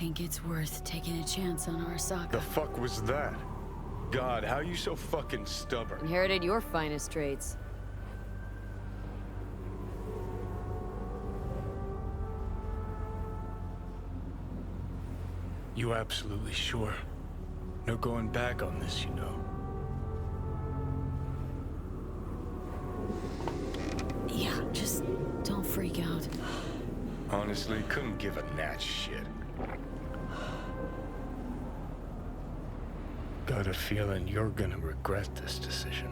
think it's worth taking a chance on Arasaka. The fuck was that? God, how you so fucking stubborn? Inherited your finest traits. You absolutely sure? No going back on this, you know. Yeah, just don't freak out. Honestly, couldn't give a gnat's shit. Got a feeling you're gonna regret this decision.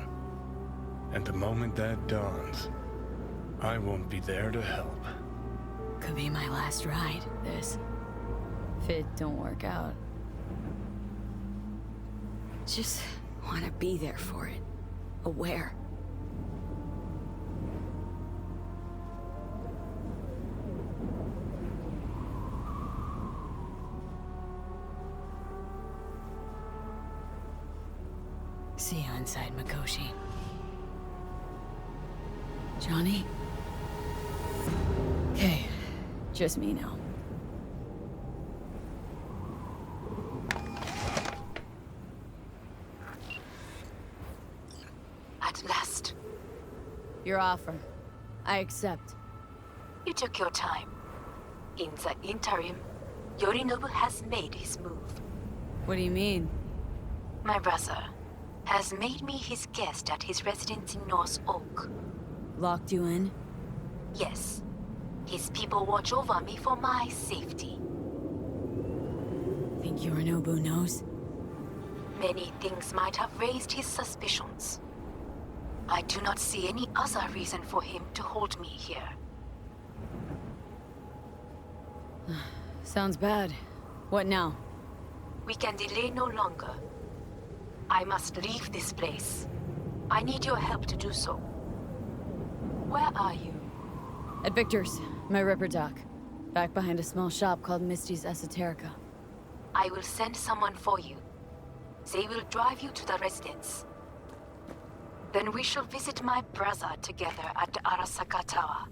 And the moment that dawns, I won't be there to help. Could be my last ride, this. If it don't work out. Just want to be there for it. Aware. See you inside, Mikoshi. Johnny? Okay, just me now. At last. Your offer. I accept. You took your time. In the interim, Yorinobu has made his move. What do you mean? My brother has made me his guest at his residence in North Oak. Locked you in? Yes. His people watch over me for my safety. Think Yorinobu knows? Many things might have raised his suspicions. I do not see any other reason for him to hold me here. Sounds bad. What now? We can delay no longer. I must leave this place. I need your help to do so. Where are you? At Victor's, my ripper dock. Back behind a small shop called Misty's Esoterica. I will send someone for you. They will drive you to the residence. Then we shall visit my brother together at the Arasaka Tower.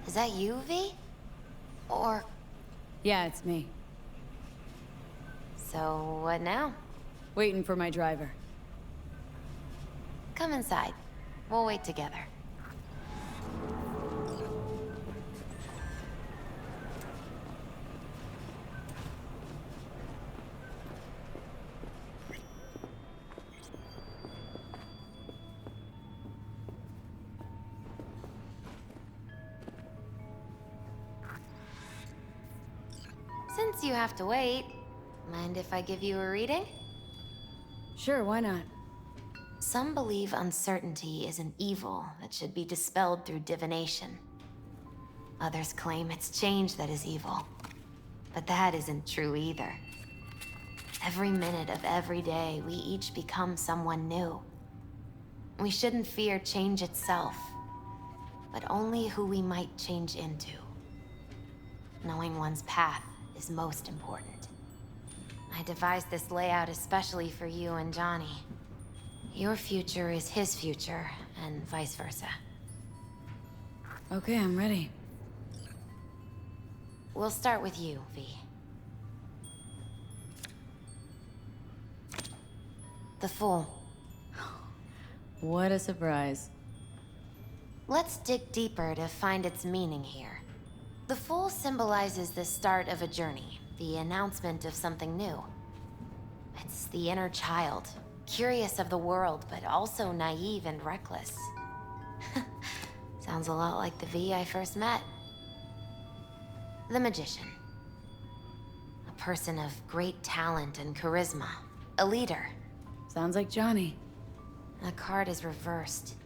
Is that you, V? Or... Yeah, it's me. So, what now? Waiting for my driver. Come inside. We'll wait together. Since you have to wait, mind if I give you a reading? Sure, why not? Some believe uncertainty is an evil that should be dispelled through divination. Others claim it's change that is evil. But that isn't true either. Every minute of every day, we each become someone new. We shouldn't fear change itself, but only who we might change into. Knowing one's path is most important. I devised this layout especially for you and Johnny. Your future is his future, and vice versa. Okay, I'm ready. We'll start with you, V. The Fool. What a surprise. Let's dig deeper to find its meaning here. The Fool symbolizes the start of a journey, the announcement of something new. It's the inner child, curious of the world, but also naive and reckless. Sounds a lot like the V I first met. The Magician. A person of great talent and charisma. A leader. Sounds like Johnny. The card is reversed.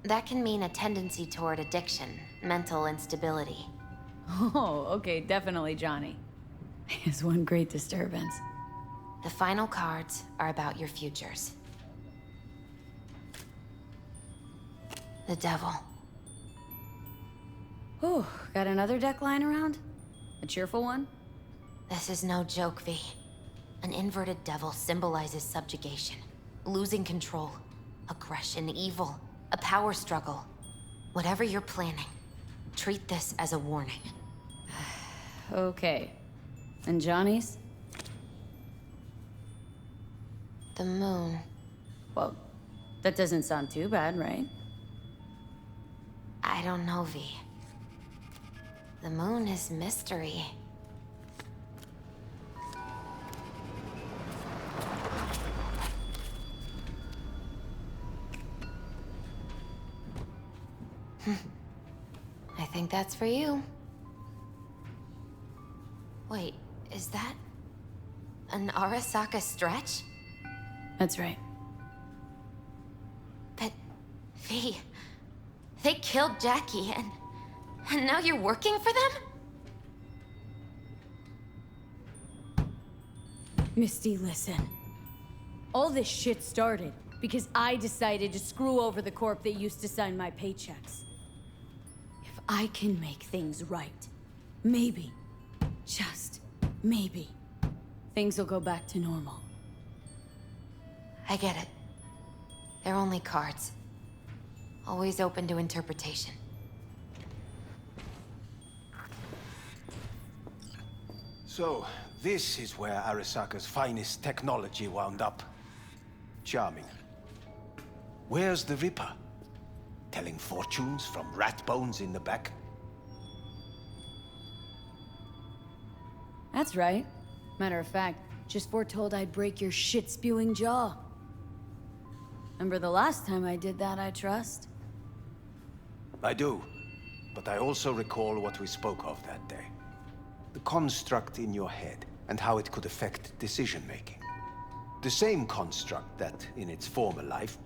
That can mean a tendency toward addiction, mental instability. Oh, okay, definitely Johnny. Is one great disturbance. The final cards are about your futures. The devil. Oh, got another deck lying around? A cheerful one? This is no joke, V. An inverted devil symbolizes subjugation, losing control, aggression, evil, a power struggle. Whatever you're planning, treat this as a warning. Okay. And Johnny's? The moon. Well, that doesn't sound too bad, right? I don't know, V. The moon is mystery. I think that's for you. Wait, is that an Arasaka stretch? That's right. But, V, they killed Jackie and now you're working for them? Misty, listen. All this shit started because I decided to screw over the corp that used to sign my paychecks. If I can make things right, maybe, just maybe, things will go back to normal. I get it. They're only cards. Always open to interpretation. So, this is where Arasaka's finest technology wound up. Charming. Where's the Ripper? Telling fortunes from rat bones in the back? That's right. Matter of fact, just foretold I'd break your shit-spewing jaw. Remember the last time I did that, I trust? I do. But I also recall what we spoke of that day. The construct in your head, and how it could affect decision-making. The same construct that, in its former life,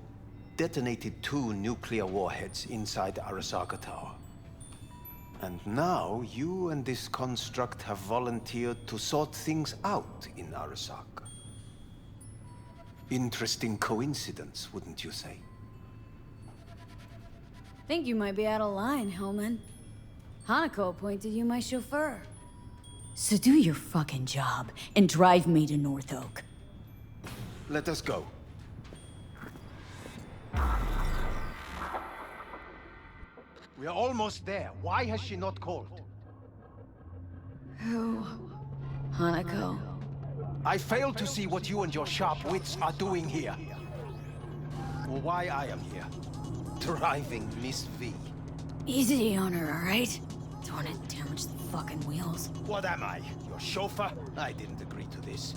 detonated 2 nuclear warheads inside the Arasaka Tower. And now, you and this construct have volunteered to sort things out in Arasaka. Interesting coincidence, wouldn't you say? Think you might be out of line, Hellman. Hanako appointed you my chauffeur. So do your fucking job and drive me to North Oak. Let us go. We are almost there. Why has she not called? Who? Hanako. I fail to see what you and your sharp wits are doing here. Or why I am here. Driving Miss V. Easy on her, alright? Don't want to damage the fucking wheels. What am I? Your chauffeur? I didn't agree to this.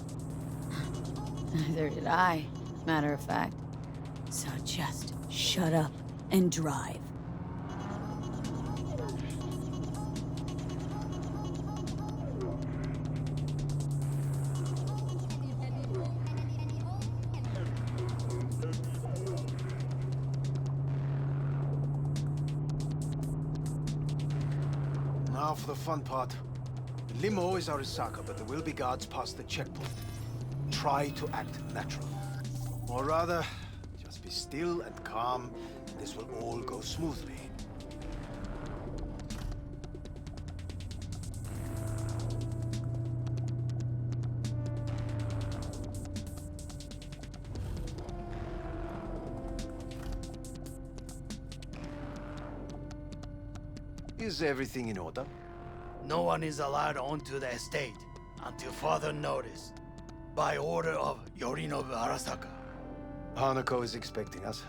Neither did I, matter of fact. So just shut up and drive. Now for the fun part. The limo is Arasaka, but there will be guards past the checkpoint. Try to act natural. Or rather, just be still and calm, and this will all go smoothly. Is everything in order? No one is allowed onto the estate until further notice. By order of Yorinobu Arasaka. Hanako is expecting us.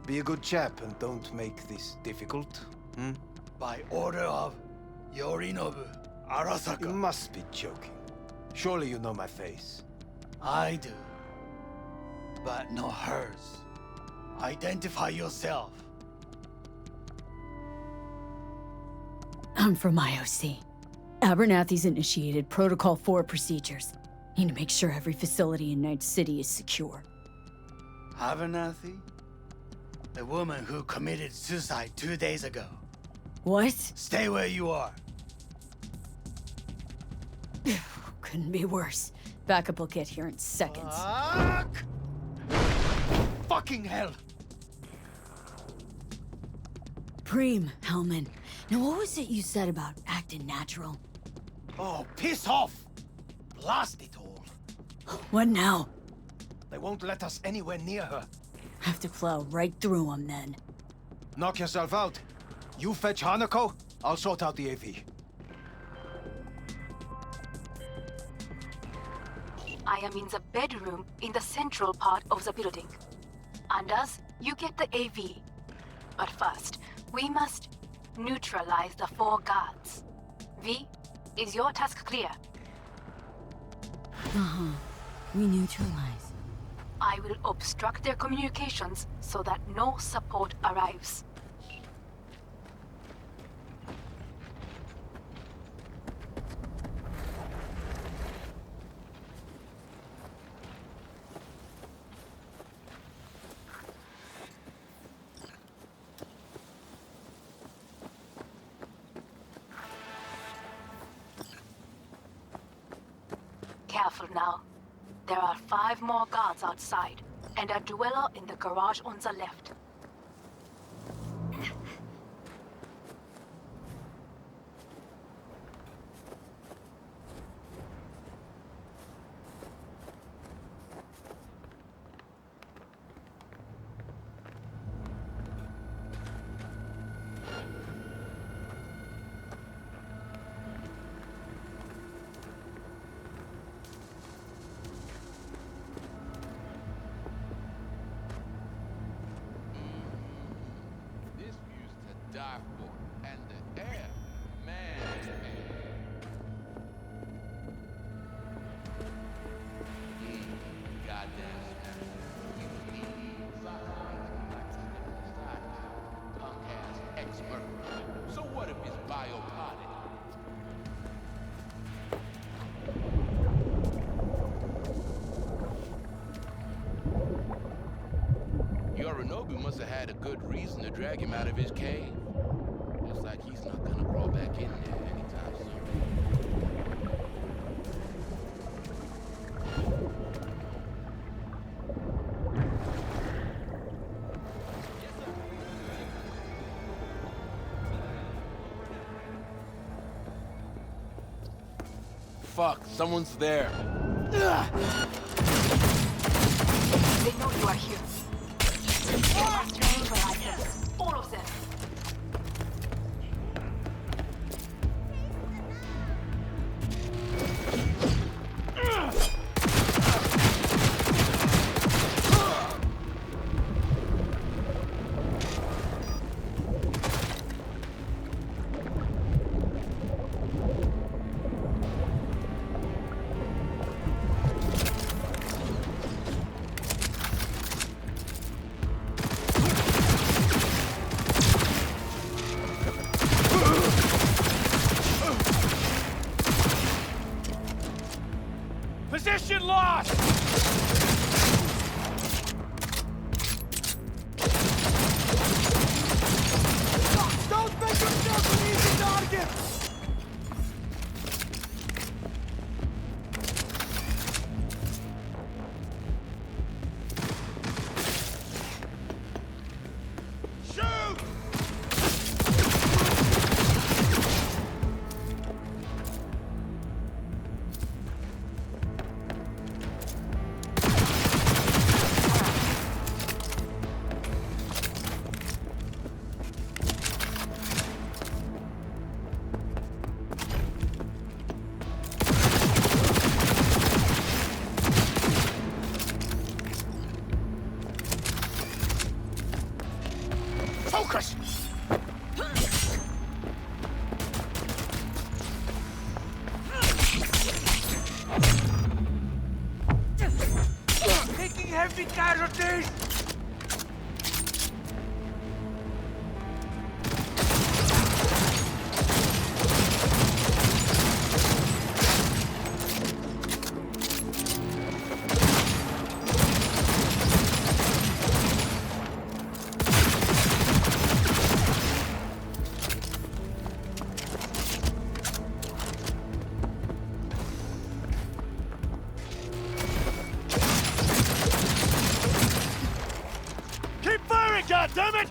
Be a good chap and don't make this difficult, hmm? By order of Yorinobu Arasaka. You must be joking. Surely you know my face. I do. But not hers. Identify yourself. I'm from IOC. Abernathy's initiated Protocol 4 procedures. Need to make sure every facility in Найт-Сити is secure. Abernathy? The woman who committed suicide 2 days ago. What? Stay where you are. Couldn't be worse. Backup will get here in seconds. Fuck! Fucking hell! Supreme, Hellman. Now what was it you said about acting natural? Oh, piss off! Blast it all. What now? They won't let us anywhere near her. Have to plow right through them then. Knock yourself out. You fetch Hanako, I'll sort out the AV. I am in the bedroom in the central part of the building. Anders, you get the AV. But first, we must neutralize the 4 guards. V, is your task clear? We neutralize. I will obstruct their communications so that no support arrives. Careful now. There are 5 more guards outside, and a dweller in the garage on the left. die for. And the air, man. Goddamn snap. Punk-ass ex-murderer. So what if it's biopoded? Yorinobu must have had a good reason to drag him out of his cave. Looks like he's not gonna crawl back in there anytime soon. Fuck, someone's there. They know you are here. They must neutralize them. All of them. Position lost! Don't make yourself an easy target! Shoot! Focus! Taking heavy casualties! Keep firing, goddammit!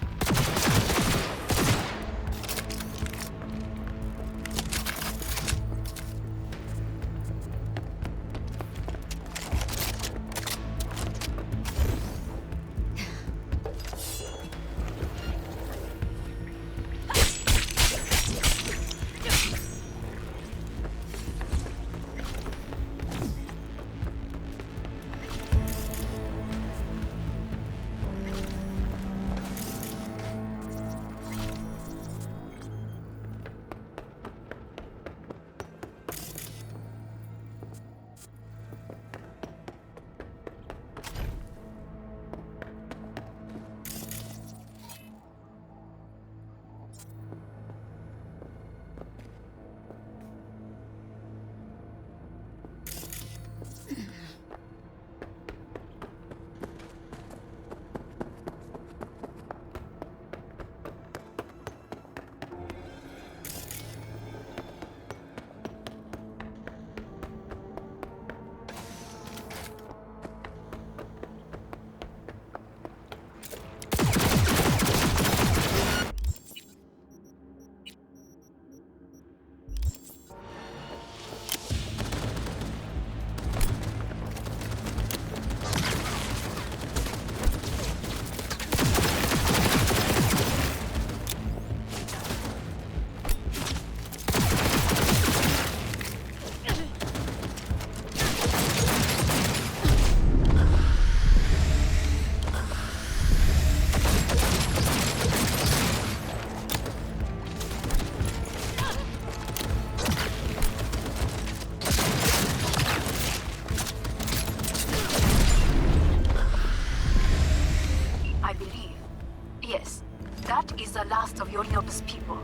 That is the last of Yorinobu's people.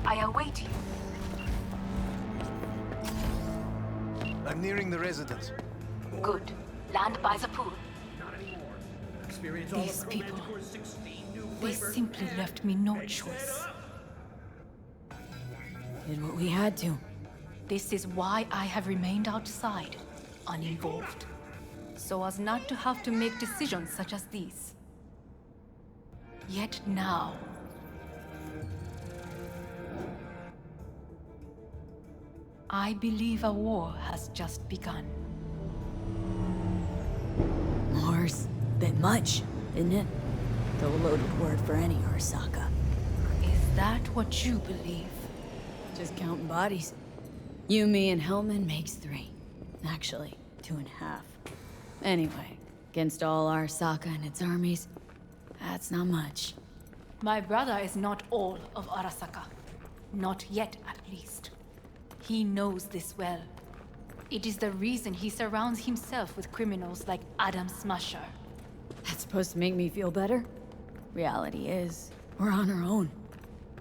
I await you. I'm nearing the residence. Good. Land by the pool. These people, they simply left me no choice. Did what we had to. This is why I have remained outside, uninvolved. So as not to have to make decisions such as these. Yet now, I believe a war has just begun. War's a bit much, isn't it? The loaded word for any Arasaka. Is that what you believe? Just counting bodies. You, me, and Hellman makes 3. Actually, 2.5. Anyway, against all Arasaka and its armies, that's not much. My brother is not all of Arasaka. Not yet, at least. He knows this well. It is the reason he surrounds himself with criminals like Adam Smasher. That's supposed to make me feel better? Reality is, we're on our own.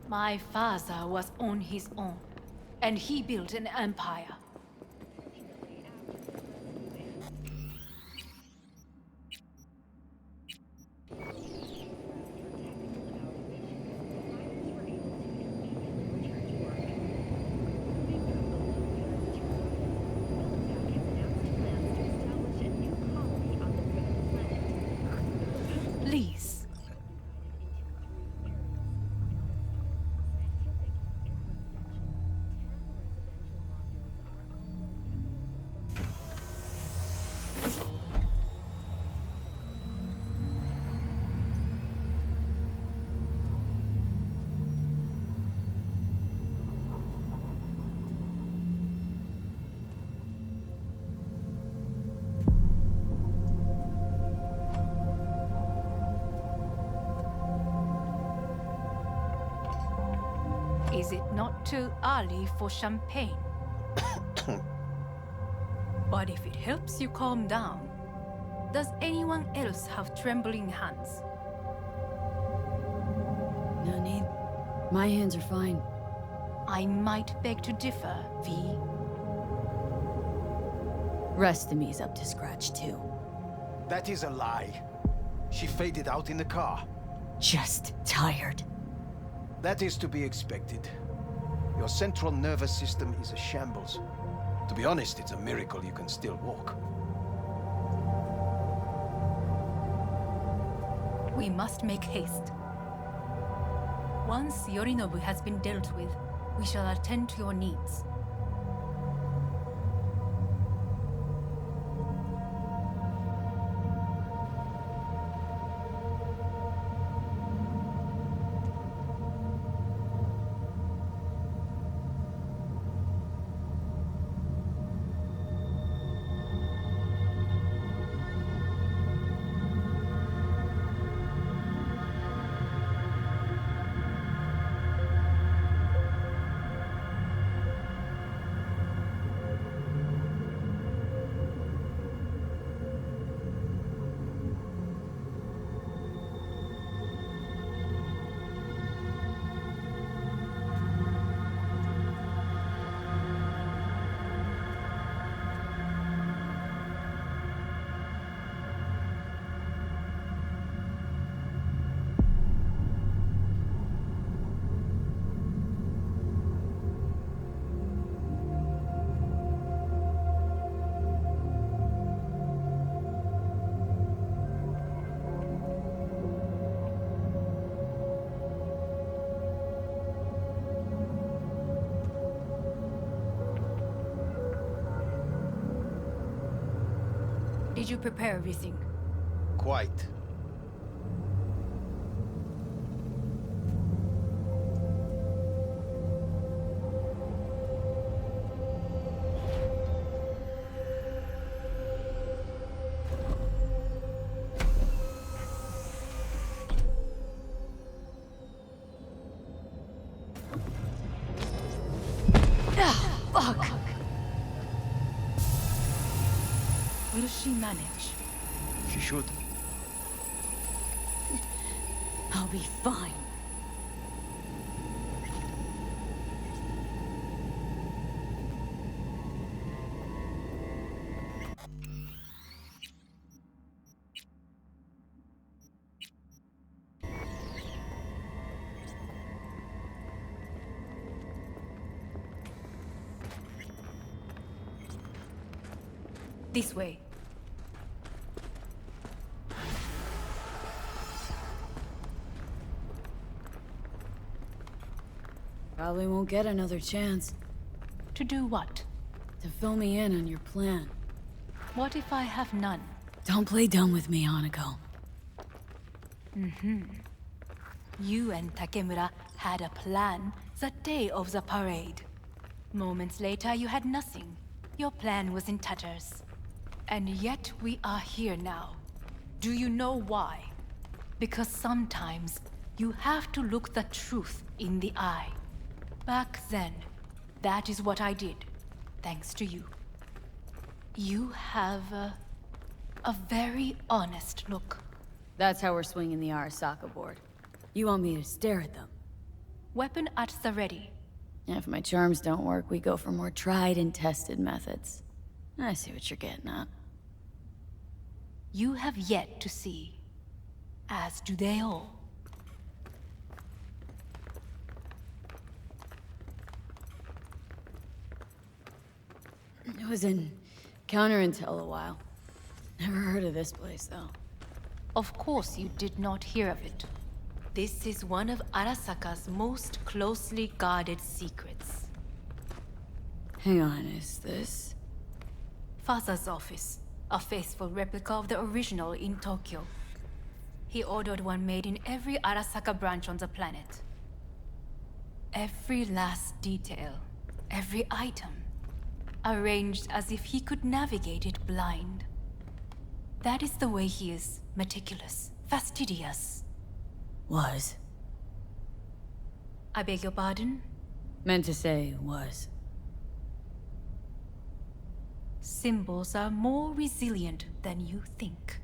My father was on his own, and he built an empire. Please. Is it not too early for champagne? But if it helps you calm down, does anyone else have trembling hands? No need. My hands are fine. I might beg to differ, V. Rest of me's up to scratch, too. That is a lie. She faded out in the car. Just tired. That is to be expected. Your central nervous system is a shambles. To be honest, it's a miracle you can still walk. We must make haste. Once Yorinobu has been dealt with, we shall attend to your needs. Did you prepare everything? Quite. Fuck! Will she manage? She should. I'll be fine. This way. Probably won't get another chance To do what? to fill me in on your plan. What if I have none? Don't play dumb with me, Hanako. You and Takemura had a plan the day of the parade. Moments later, you had nothing. Your plan was in tatters. And yet we are here now. Do you know why? Because sometimes you have to look the truth in the eye. Back then, that is what I did, thanks to you. You have a very honest look. That's how we're swinging the Arasaka board. You want me to stare at them? Weapon at the ready. If my charms don't work, we go for more tried and tested methods. I see what you're getting at. You have yet to see, as do they all. It was in Counter-Intel a while. Never heard of this place, though. Of course you did not hear of it. This is one of Arasaka's most closely guarded secrets. Hang on, is this? Father's office, a faithful replica of the original in Tokyo. He ordered one made in every Arasaka branch on the planet. Every last detail, every item, arranged as if he could navigate it blind. That is the way he is, meticulous, fastidious. Was. I beg your pardon? Meant to say was. Symbols are more resilient than you think.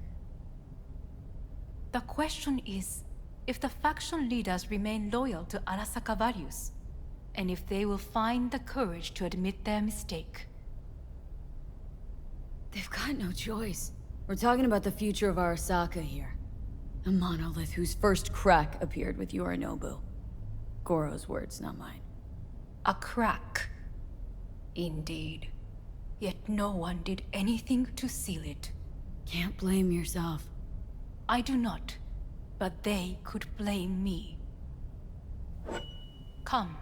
The question is, if the faction leaders remain loyal to Arasaka values, and if they will find the courage to admit their mistake. They've got no choice. We're talking about the future of Arasaka here. A monolith whose first crack appeared with Yorinobu. Goro's words, not mine. A crack. Indeed. Yet no one did anything to seal it. Can't blame yourself. I do not, but they could blame me. Come.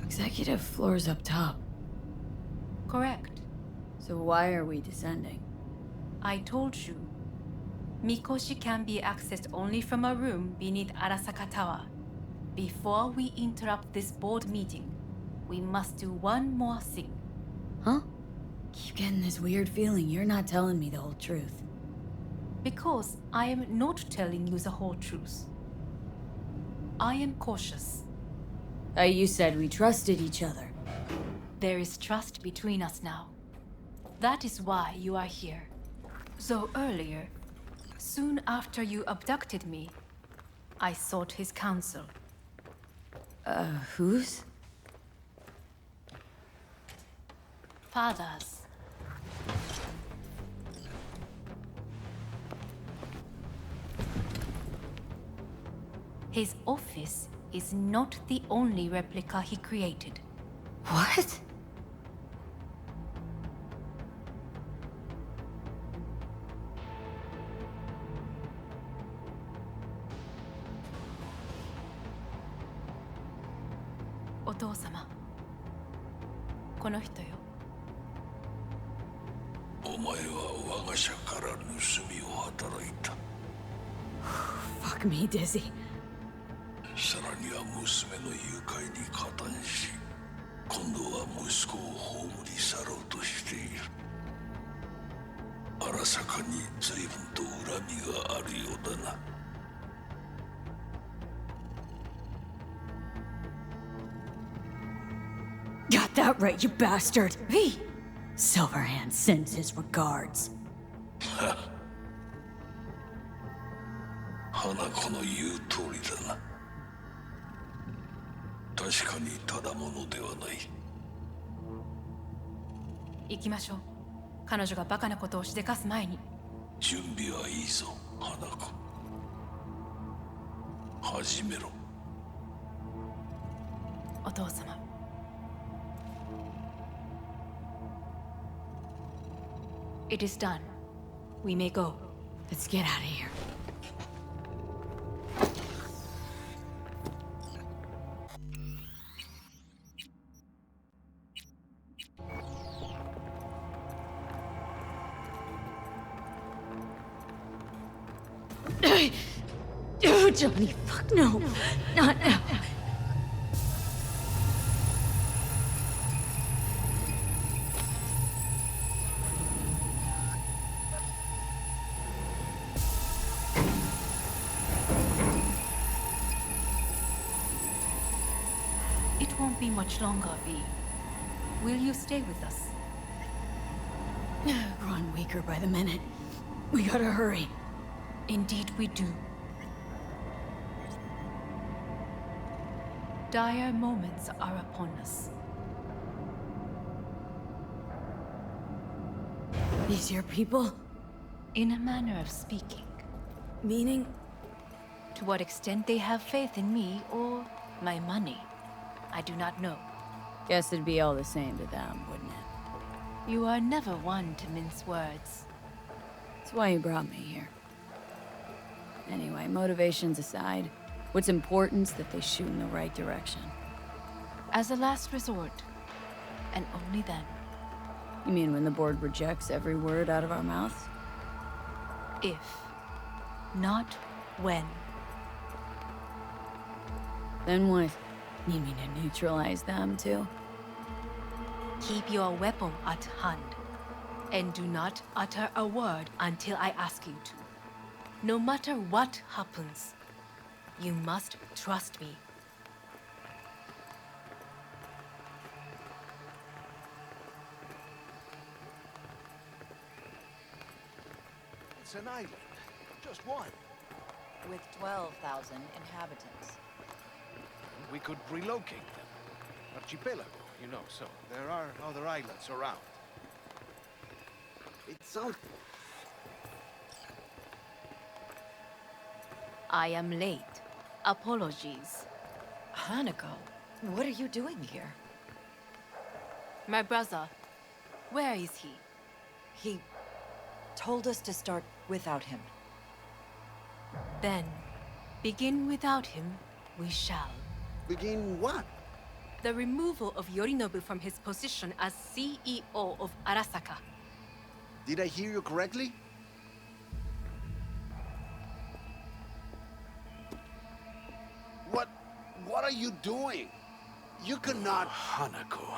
Executive floor's up top. Correct. So why are we descending? I told you. Mikoshi can be accessed only from a room beneath Arasaka Tower. Before we interrupt this board meeting, we must do one more thing. Huh? Keep getting this weird feeling you're not telling me the whole truth. Because I am not telling you the whole truth. I am cautious. You said we trusted each other. There is trust between us now. That is why you are here. So earlier, soon after you abducted me, I sought his counsel. Whose? Father's. His office is not the only replica he created. What? Otou-sama. この人よ。お前は我が社から盗みを働いた。Fuck me, Dizzy. さらには娘の誘拐に加担し、今度は息子を葬り去ろうとしている。荒坂に随分と恨みがあるようだな。Got that right, you bastard! V! Silverhand sends his regards. 花子の言う通りだな。確かにただものではない。行きましょう。彼女がバカなことをしでかす前に。準備はいいぞ、花子。始めろ。お父様。It is done. We may go. Let's get out of here. Oh, Johnny, fuck no. Not now. It won't be much longer, V. Will you stay with us? Growing weaker by the minute. We gotta hurry. Indeed we do. Dire moments are upon us. These your people? In a manner of speaking. Meaning? To what extent they have faith in me or my money, I do not know. Guess it'd be all the same to them, wouldn't it? You are never one to mince words. That's why you brought me here. Anyway, motivations aside, what's important is that they shoot in the right direction. As a last resort, and only then. You mean when the board rejects every word out of our mouths? If, not when. Then what? You mean to neutralize them, too? Keep your weapon at hand, and do not utter a word until I ask you to. No matter what happens, you must trust me. It's an island. Just one. With 12,000 inhabitants. We could relocate them. Archipelago, you know, so there are other islands around. It's so... I am late. Apologies. Hanako, what are you doing here? My brother, where is he? He told us to start without him. Then, begin without him, we shall. Begin what? The removal of Yorinobu from his position as CEO of Arasaka. Did I hear you correctly? What are you doing? You cannot... Hanako,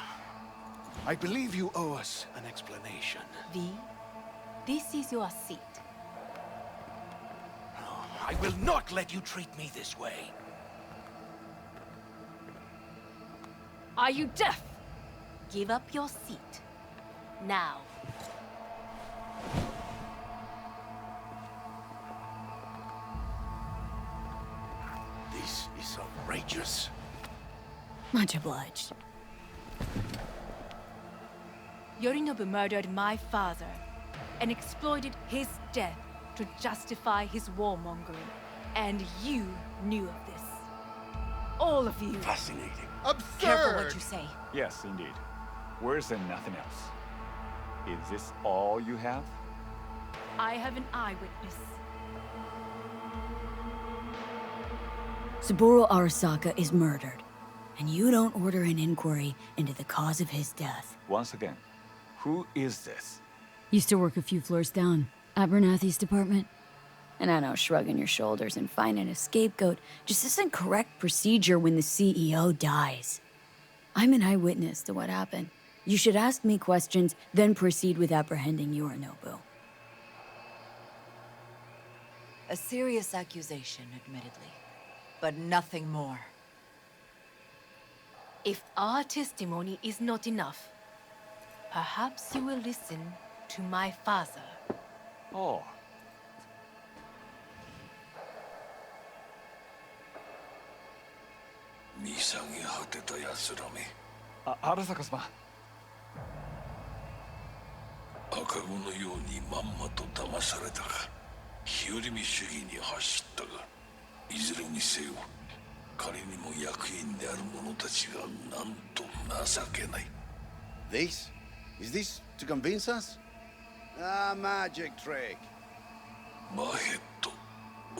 I believe you owe us an explanation. V, this is your seat. No, I will not let you treat me this way. Are you deaf? Give up your seat. Now. This is outrageous. Much obliged. Yorinobu murdered my father and exploited his death to justify his warmongering. And you knew of this. All of you. Fascinating. Careful Absurd! what you say. Yes, indeed. Worse than nothing else. Is this all you have? I have an eyewitness. Saburo Arasaka is murdered, and you don't order an inquiry into the cause of his death. Once again, who is this? Used to work a few floors down, Abernathy's department. And I know shrugging your shoulders and finding a scapegoat just isn't correct procedure when the CEO dies. I'm an eyewitness to what happened. You should ask me questions, then proceed with apprehending Yorinobu. A serious accusation, admittedly, but nothing more. If our testimony is not enough, perhaps you will listen to my father. Oh. 見下げ果てた奴らめ。荒坂様。赤子のようにまんまと騙されたが、日和見主義に走ったが、いずれにせよ、彼にも役員である者たちがなんと情けない。This? Is this to convince us? Ah, magic trick. マヘッド、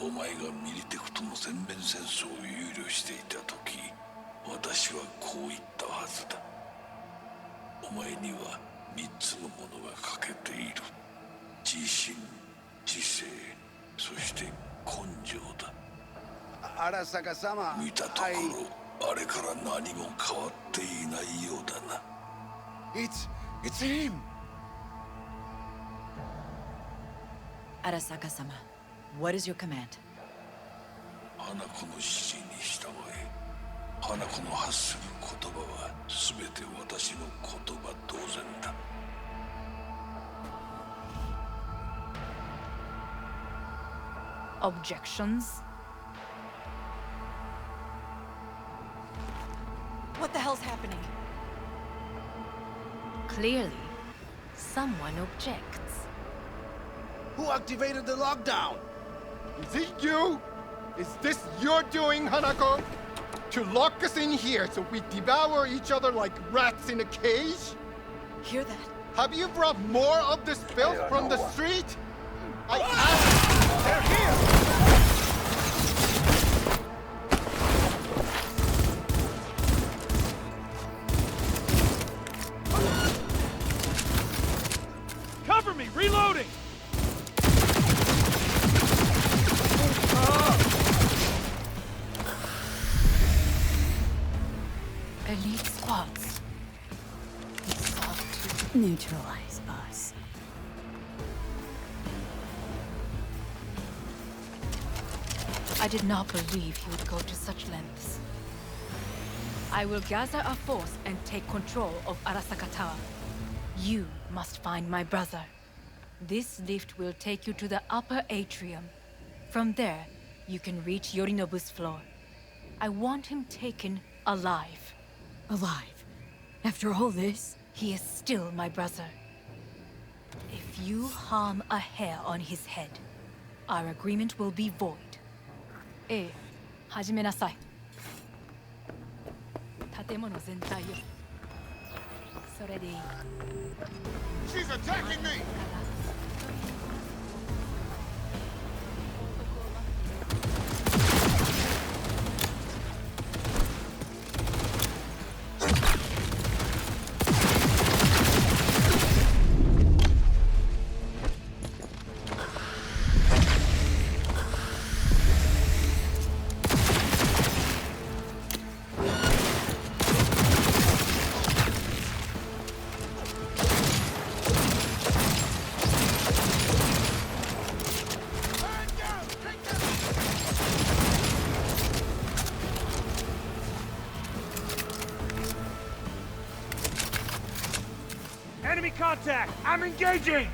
お前がミリテクとの全面戦争を憂慮していた時、私はこう言ったはずだ。お前には3つのものが欠けている。自信、知性、そして根性だ。Arasaka-sama, 見たところ、あれから何も変わっていないようだな。It's him! Arasaka-sama, what is your command? 花子の指示に従え。花子の発する言葉は全て私の言葉同然だ。Objections? What the hell's happening? Clearly, someone objects. Who activated the lockdown? Is it you? Is this your doing, Hanako? To lock us in here so we devour each other like rats in a cage? Hear that? Have you brought more of this filth from the street? I asked! They're here! Cover me! Reloading! Elite squads. Neutralize, boss. I did not believe he would go to such lengths. I will gather a force and take control of Arasaka Tower. You must find my brother. This lift will take you to the upper atrium. From there, you can reach Yorinobu's floor. I want him taken alive. Alive? After all this? He is still my brother. If you harm a hair on his head, our agreement will be void. 始めなさい。建物全体を。それでいい。She's attacking me! Enemy contact! I'm engaging!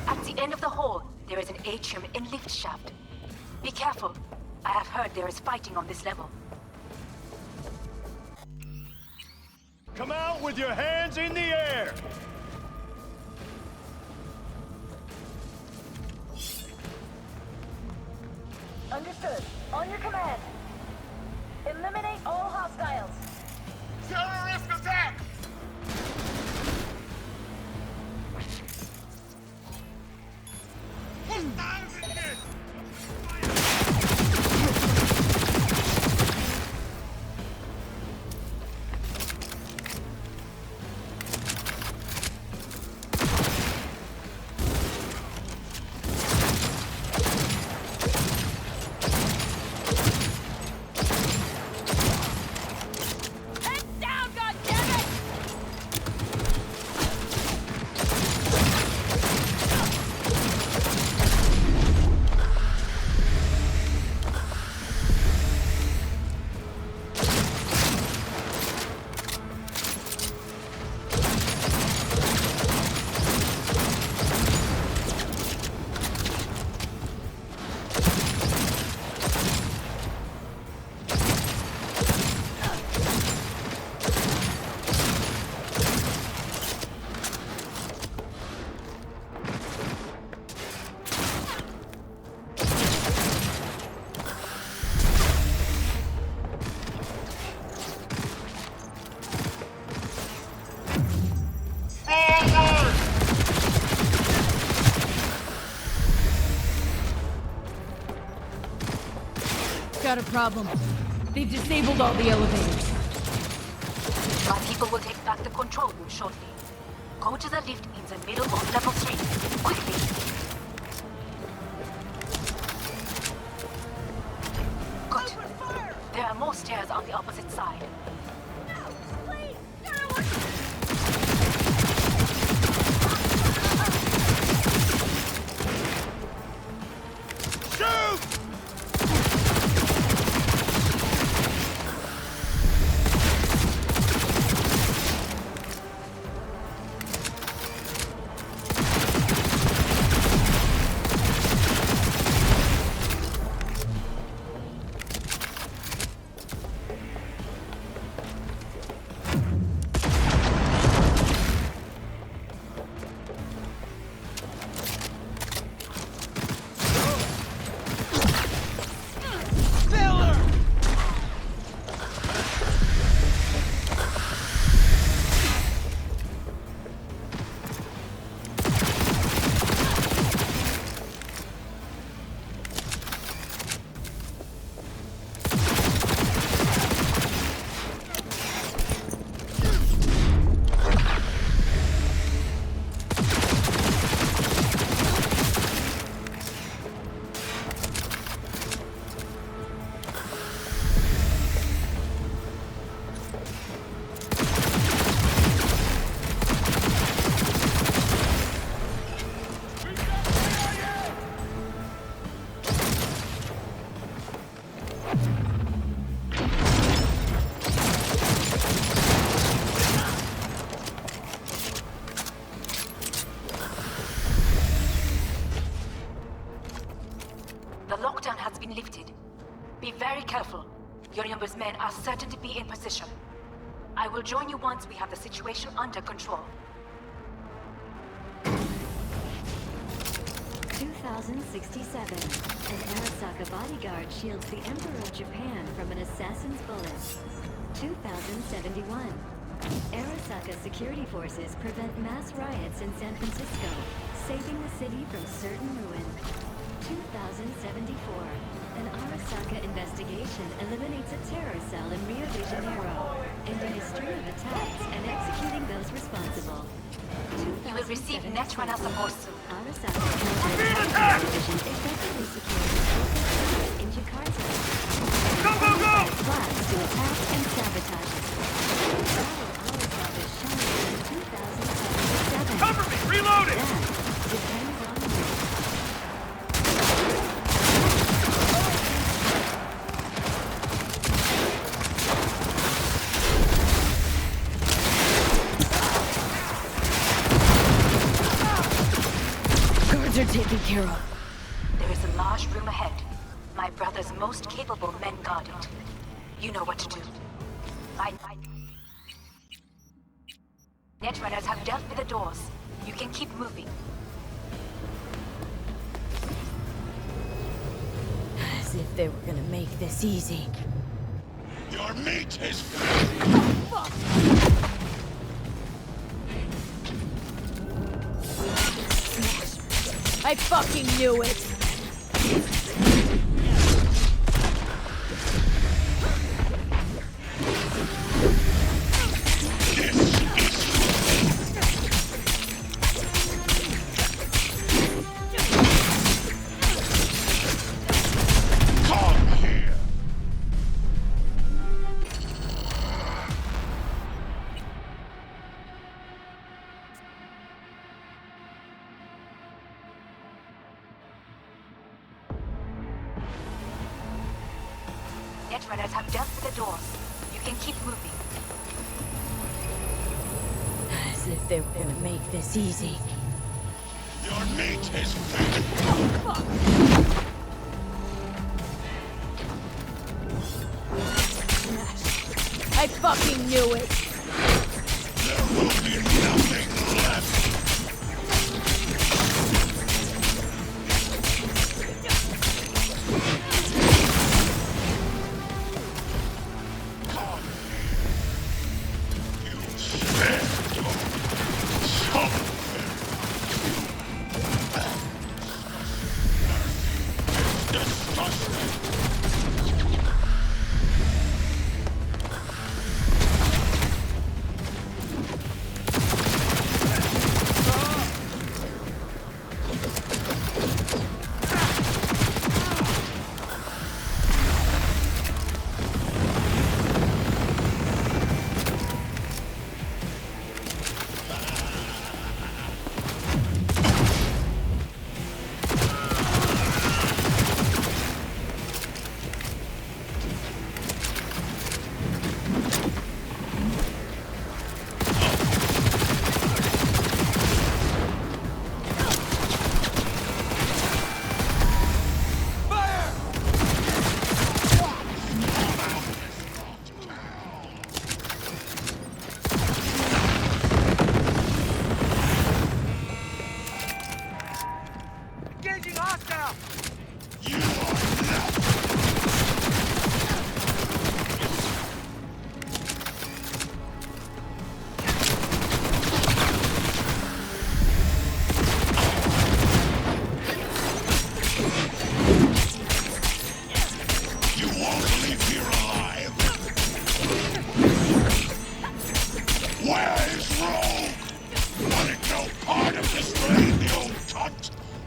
At the end of the hall, there is an atrium and lift shaft. Be careful. I have heard there is fighting on this level. Come out with your hands in the air! Understood. On your command. Eliminate all hostiles. Terrorist attack! Hostiles in here! Got a problem. They've disabled all the elevators. My people will take back the control room shortly. Go to the lift in the middle of level 3. Quickly. Good. There are more stairs on the opposite side. Yorinobu's men are certain to be in position. I will join you once we have the situation under control. 2067. An Arasaka bodyguard shields the Emperor of Japan from an assassin's bullets. 2071. Arasaka security forces prevent mass riots in San Francisco, saving the city from certain ruin. 2074. An Arasaka investigation eliminates a terror cell in Rio de Janeiro, ending a string of attacks and executing those responsible. You will receive Netrunner support soon. Arasaka counter-attack division effectively secured the focus in Jakarta. Go, go, go! Plots to attack and sabotage it. Arasaka shines in 2077. Cover me! Reloading! That depends on you. Are taken care of. There is a large room ahead. My brother's most capable men guard it. You know what to do. Netrunners have dealt with the doors. You can keep moving. As if they were gonna make this easy. Your meat is I fucking knew it! Netrunners have dealt with the doors. You can keep moving. As if they were gonna make this easy. Your meat is I fucking knew it! There will be nothing left.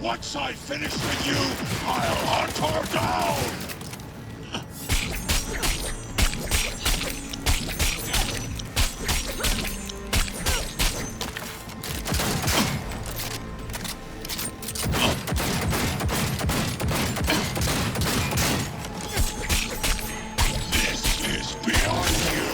Once I finish with you, I'll hunt her down! This is beyond you!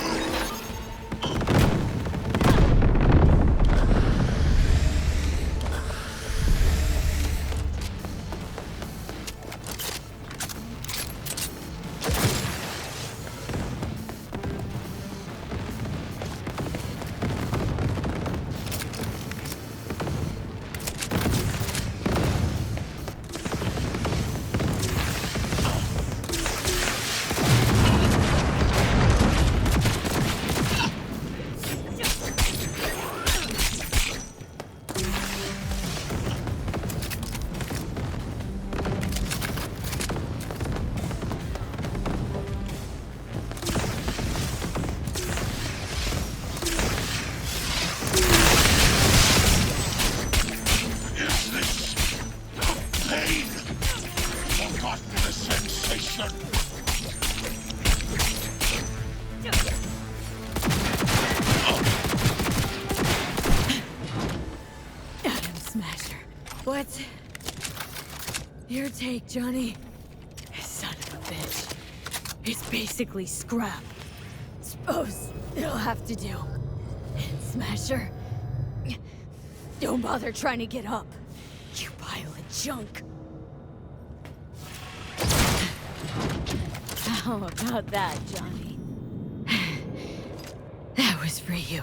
What? Your take, Johnny? Son of a bitch. It's basically scrap. Suppose it'll have to do. And Smasher? Don't bother trying to get up. You pile of junk. How about that, Johnny? That was for you.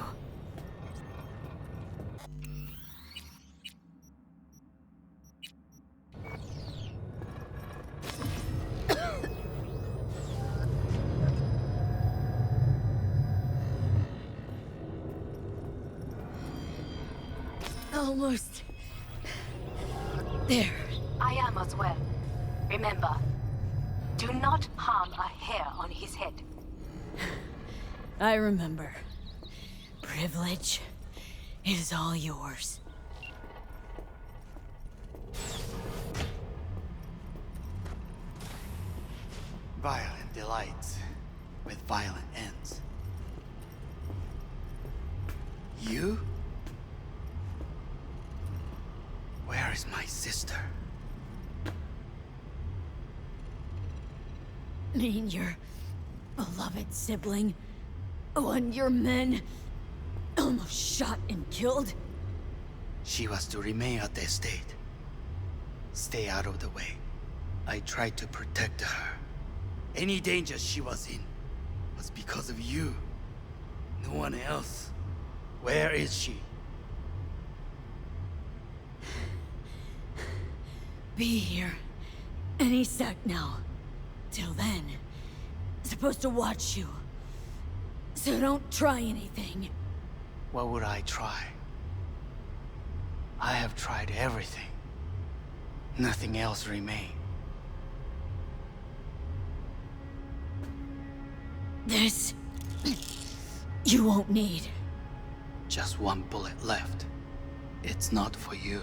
Almost there. I am as well. Remember, do not harm a hair on his head. I remember. Privilege is all yours. Violent delights with violent ends. You? Where is my sister? Mean your beloved sibling? One your men almost shot and killed? She was to remain at the estate. Stay out of the way. I tried to protect her. Any danger she was in was because of you. No one else. Where is she? Be here any sec now. Till then, supposed to watch you. So don't try anything. What would I try? I have tried everything. Nothing else remains. This... you won't need. Just one bullet left. It's not for you.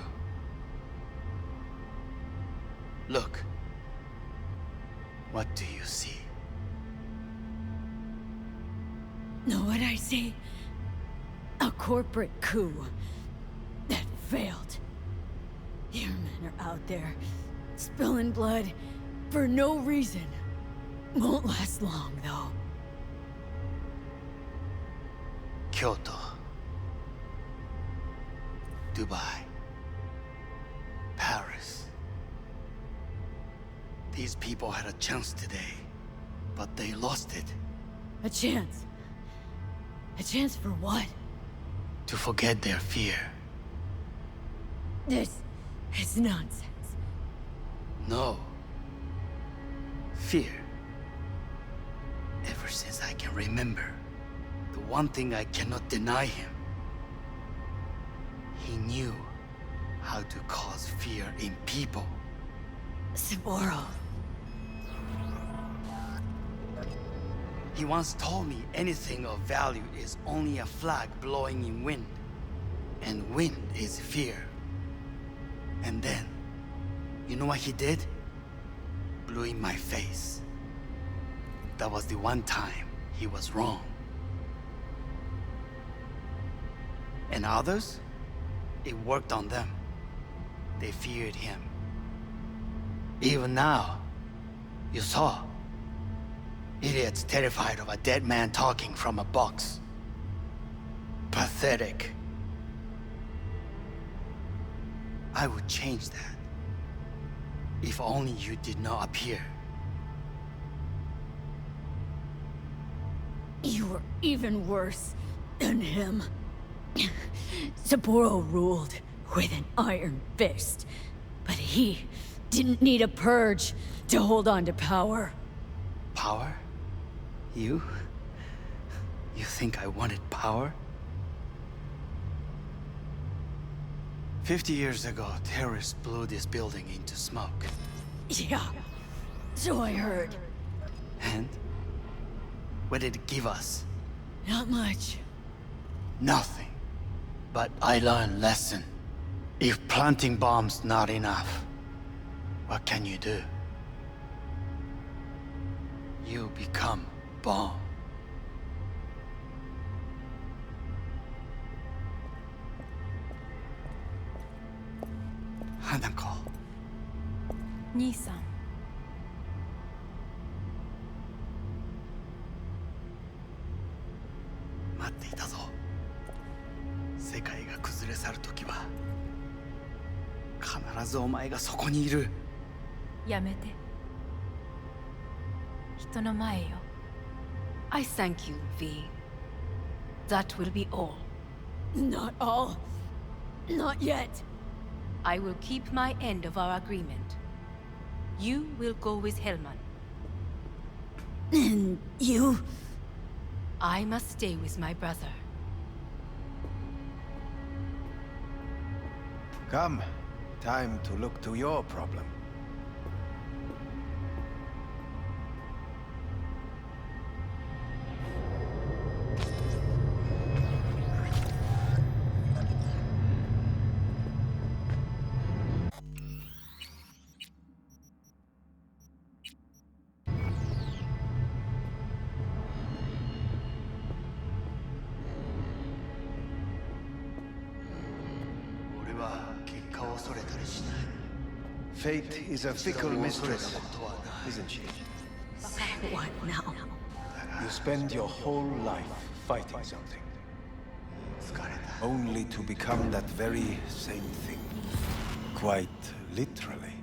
Look. What do you see? Know what I see? A corporate coup that failed. Your men are out there, spilling blood for no reason. Won't last long, though. Kyoto. Dubai. Paris. These people had a chance today, but they lost it. A chance? A chance for what? To forget their fear. This is nonsense. No. Fear. Ever since I can remember, the one thing I cannot deny him. He knew how to cause fear in people. Saburo. He once told me anything of value is only a flag blowing in wind. And wind is fear. And then, you know what he did? Blew in my face. That was the one time he was wrong. And others? It worked on them. They feared him. Even now, you saw. Idiots terrified of a dead man talking from a box. Pathetic. I would change that. If only you did not appear. You were even worse than him. Sapporo ruled with an iron fist, but he didn't need a purge to hold on to power. Power? You? You think I wanted power? 50 years ago, terrorists blew this building into smoke. Yeah, so I heard. And? What did it give us? Not much. Nothing. But I learned lesson. If planting bombs not enough, what can you do? You become bomb. Hanako. 兄さん。待っていたぞ。世界が崩れ去るときは必ずお前がそこにいる。やめて。人の前よ。I thank you, V. That will be all. Not all. Not yet. I will keep my end of our agreement. You will go with Hellman. And you? I must stay with my brother. Come. Time to look to your problem. Fate is a fickle mistress, isn't she? What now? You spend your whole life fighting something, only to become that very same thing. Quite literally.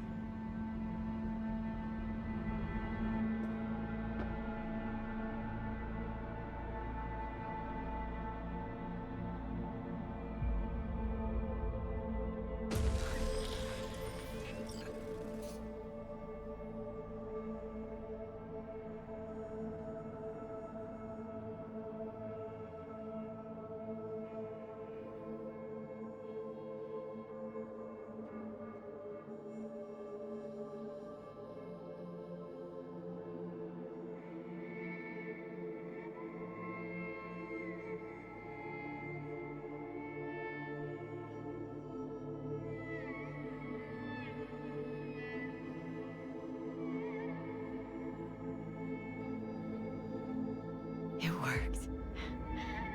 It worked.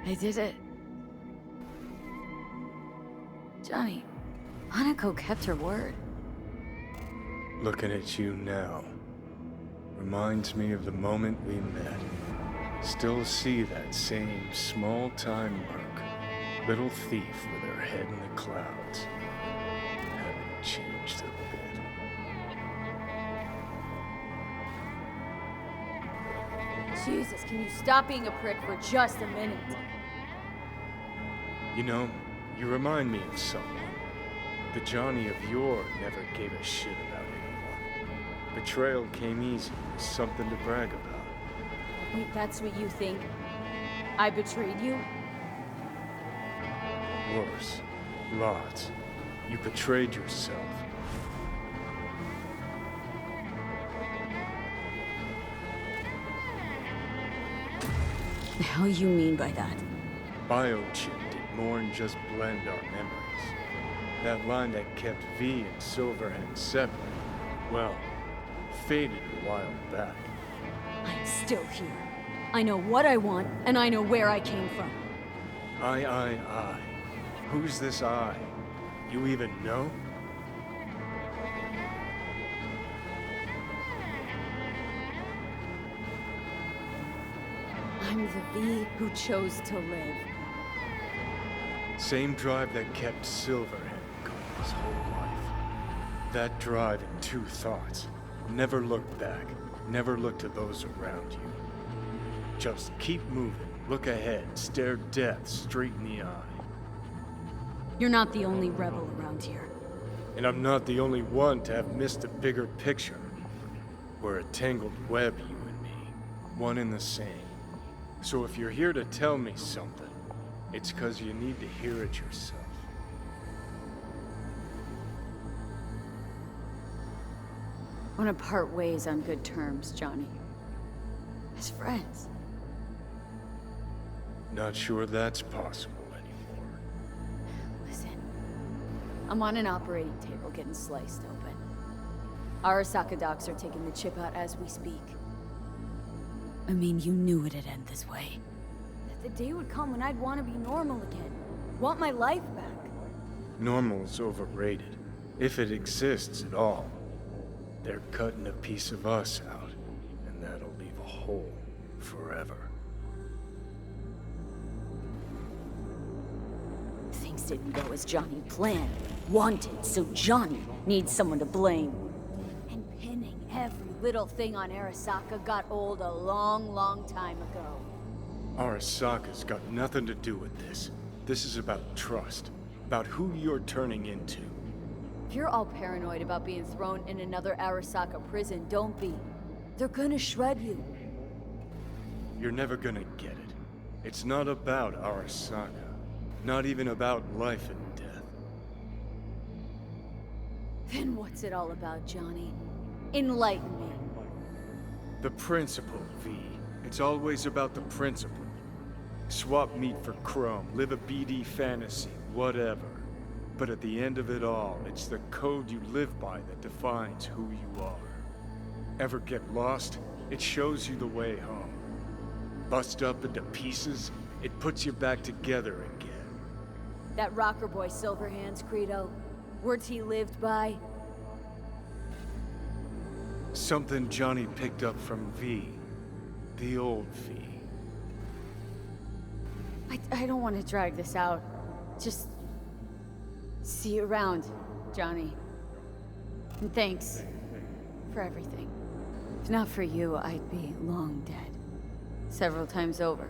I did it. Johnny, Hanako kept her word. Looking at you now reminds me of the moment we met. Still see that same small-time merc, little thief with her head in the clouds. Haven't changed a bit. Jesus, can you stop being a prick for just a minute? You know, you remind me of someone. The Johnny of yore never gave a shit about anyone. Betrayal came easy, something to brag about. Wait, that's what you think? I betrayed you? Worse. Lots. You betrayed yourself. The hell you mean by that? Biochip did more than just blend our memories. That line that kept V and Silverhand separate, well, faded a while back. I'm still here. I know what I want, and I know where I came from. I. Who's this I? You even know? I'm the V who chose to live. Same drive that kept Silverhand going his whole life. That drive and two thoughts. Never look back. Never look to those around you. Just keep moving. Look ahead. Stare death straight in the eye. You're not the only rebel around here. And I'm not the only one to have missed a bigger picture. We're a tangled web, you and me. One and the same. So if you're here to tell me something, it's 'cause you need to hear it yourself. I want to part ways on good terms, Johnny. As friends. Not sure that's possible anymore. Listen. I'm on an operating table getting sliced open. Arasaka docs are taking the chip out as we speak. I mean, you knew it'd end this way. That the day would come when I'd want to be normal again. Want my life back. Normal's overrated. If it exists at all. They're cutting a piece of us out, and that'll leave a hole forever. Things didn't go as Johnny planned. Wanted, so Johnny needs someone to blame. And pinning everyone little thing on Arasaka got old a long, long time ago. Arasaka's got nothing to do with this. This is about trust. About who you're turning into. If you're all paranoid about being thrown in another Arasaka prison, don't be. They're gonna shred you. You're never gonna get it. It's not about Arasaka. Not even about life and death. Then what's it all about, Johnny? Enlighten me. The principle, V. It's always about the principle. Swap meat for chrome, live a BD fantasy, whatever. But at the end of it all, it's the code you live by that defines who you are. Ever get lost? It shows you the way home. Bust up into pieces, it puts you back together again. That rocker boy Silverhand's credo, words he lived by. Something Johnny picked up from V. The old V. I don't want to drag this out. Just see you around, Johnny. And thanks for everything. If not for you, I'd be long dead. Several times over.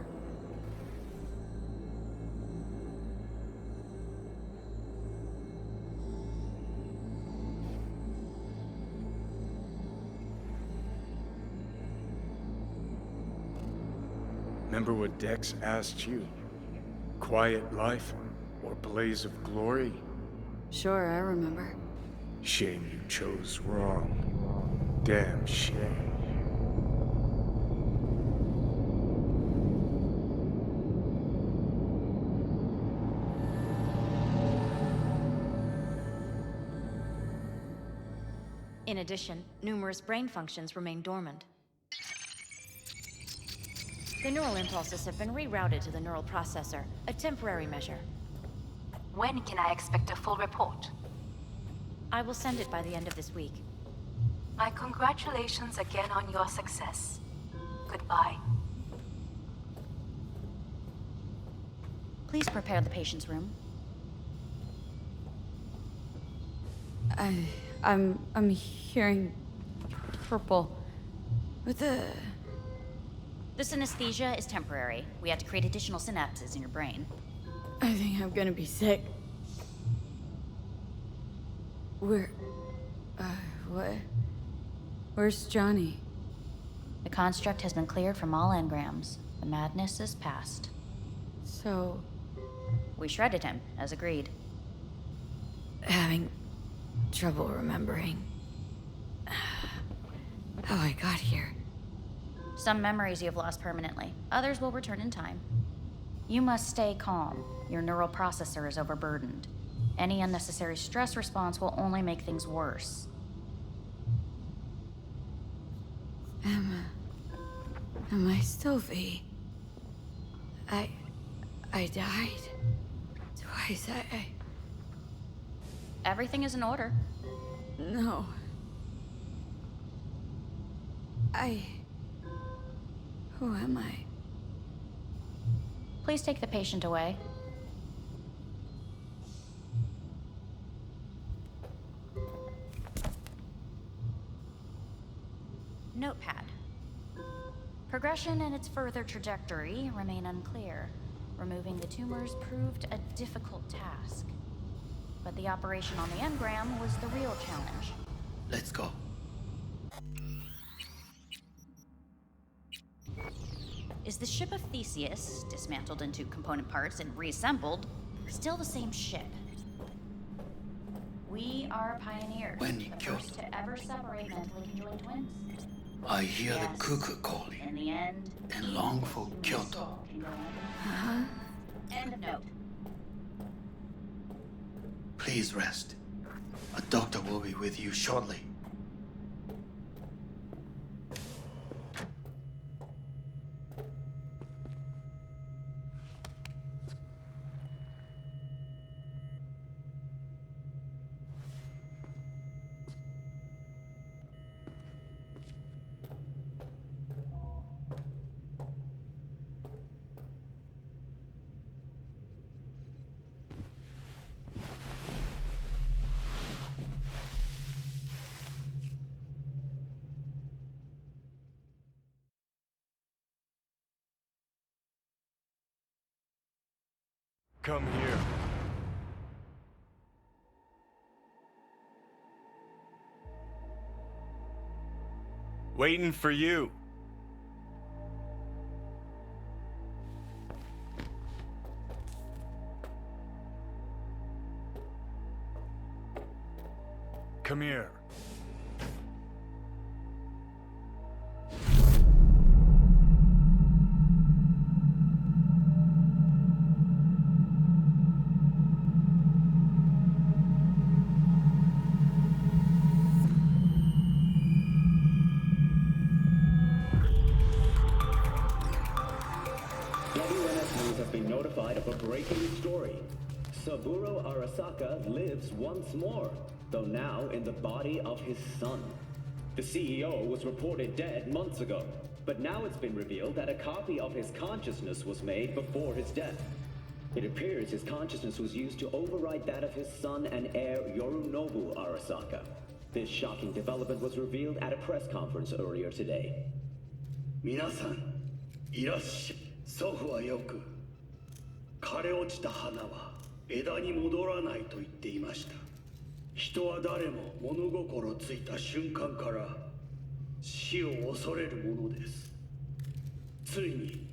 Remember what Dex asked you? Quiet life or blaze of glory? Sure, I remember. Shame you chose wrong. Damn shame. In addition, numerous brain functions remain dormant. The neural impulses have been rerouted to the neural processor, a temporary measure. When can I expect a full report? I will send it by the end of this week. My congratulations again on your success. Goodbye. Please prepare the patient's room. I'm hearing purple. What the... The synesthesia is temporary. We have to create additional synapses in your brain. I think I'm gonna be sick. What? Where's Johnny? The construct has been cleared from all engrams. The madness is past. So... We shredded him, as agreed. Having trouble remembering how I got here. Some memories you have lost permanently. Others will return in time. You must stay calm. Your neural processor is overburdened. Any unnecessary stress response will only make things worse. Am I still V? I died twice. Everything is in order. No. Who am I? Please take the patient away. Notepad. Progression and its further trajectory remain unclear. Removing the tumors proved a difficult task. But the operation on the engram was the real challenge. Let's go. Is the ship of Theseus, dismantled into component parts and reassembled, still the same ship? We are pioneers, the first to ever separate mentally conjoined twins. I hear the cuckoo calling, In the end, and long for Kyoto. End of note. Please rest. A doctor will be with you shortly. Come here. Waiting for you. Come here. Saburo Arasaka lives once more, though now in the body of his son. The CEO was reported dead months ago, but now it's been revealed that a copy of his consciousness was made before his death. It appears his consciousness was used to override that of his son and heir Yorinobu Arasaka. This shocking development was revealed at a press conference earlier today. 皆さん、いらっしゃい。祖父はよく、枯れ落ちた花は枝に戻らないと言っていました。人は誰も物心ついた瞬間から死を恐れるものです。ついに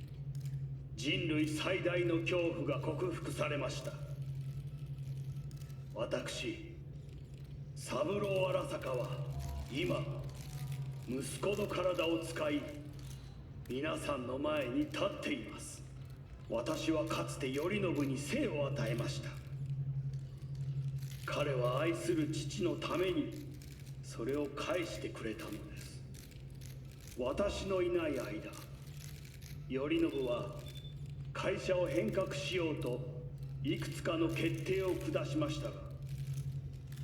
人類最大の恐怖が克服されました。私、三郎荒坂は今、息子の体を使い、皆さんの前に立っています。私はかつて頼信に生を与えました。彼は愛する父のためにそれを返してくれたのです。私のいない間、頼信は会社を変革しようといくつかの決定を下しましたが、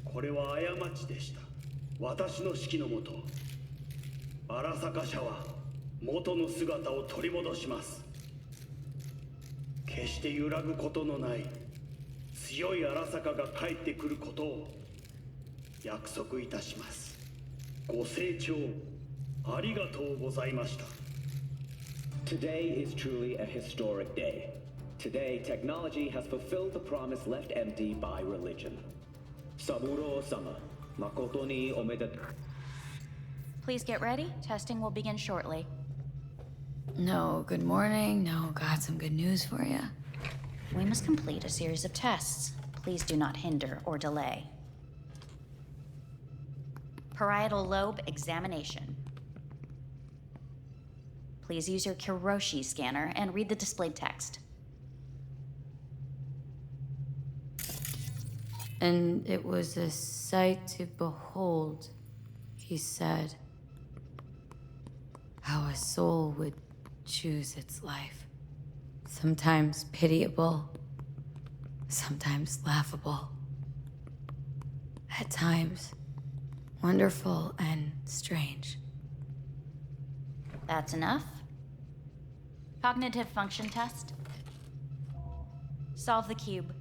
これは過ちでした。私の指揮のもと、荒坂社は元の姿を取り戻します。決して揺らぐことのない強い荒坂が帰ってくることを約束いたします。ご清聴ありがとうございました。 Today is truly a historic day. Today, technology has fulfilled the promise left empty by religion. Saburo-sama, makoto ni omedetou. Please get ready. Testing will begin shortly. No, good morning. No, got some good news for you. We must complete a series of tests. Please do not hinder or delay. Parietal lobe examination. Please use your Kiroshi scanner and read the displayed text. And it was a sight to behold, he said, how a soul would choose its life. Sometimes pitiable, sometimes laughable. At times, wonderful and strange. That's enough. Cognitive function test. Solve the cube.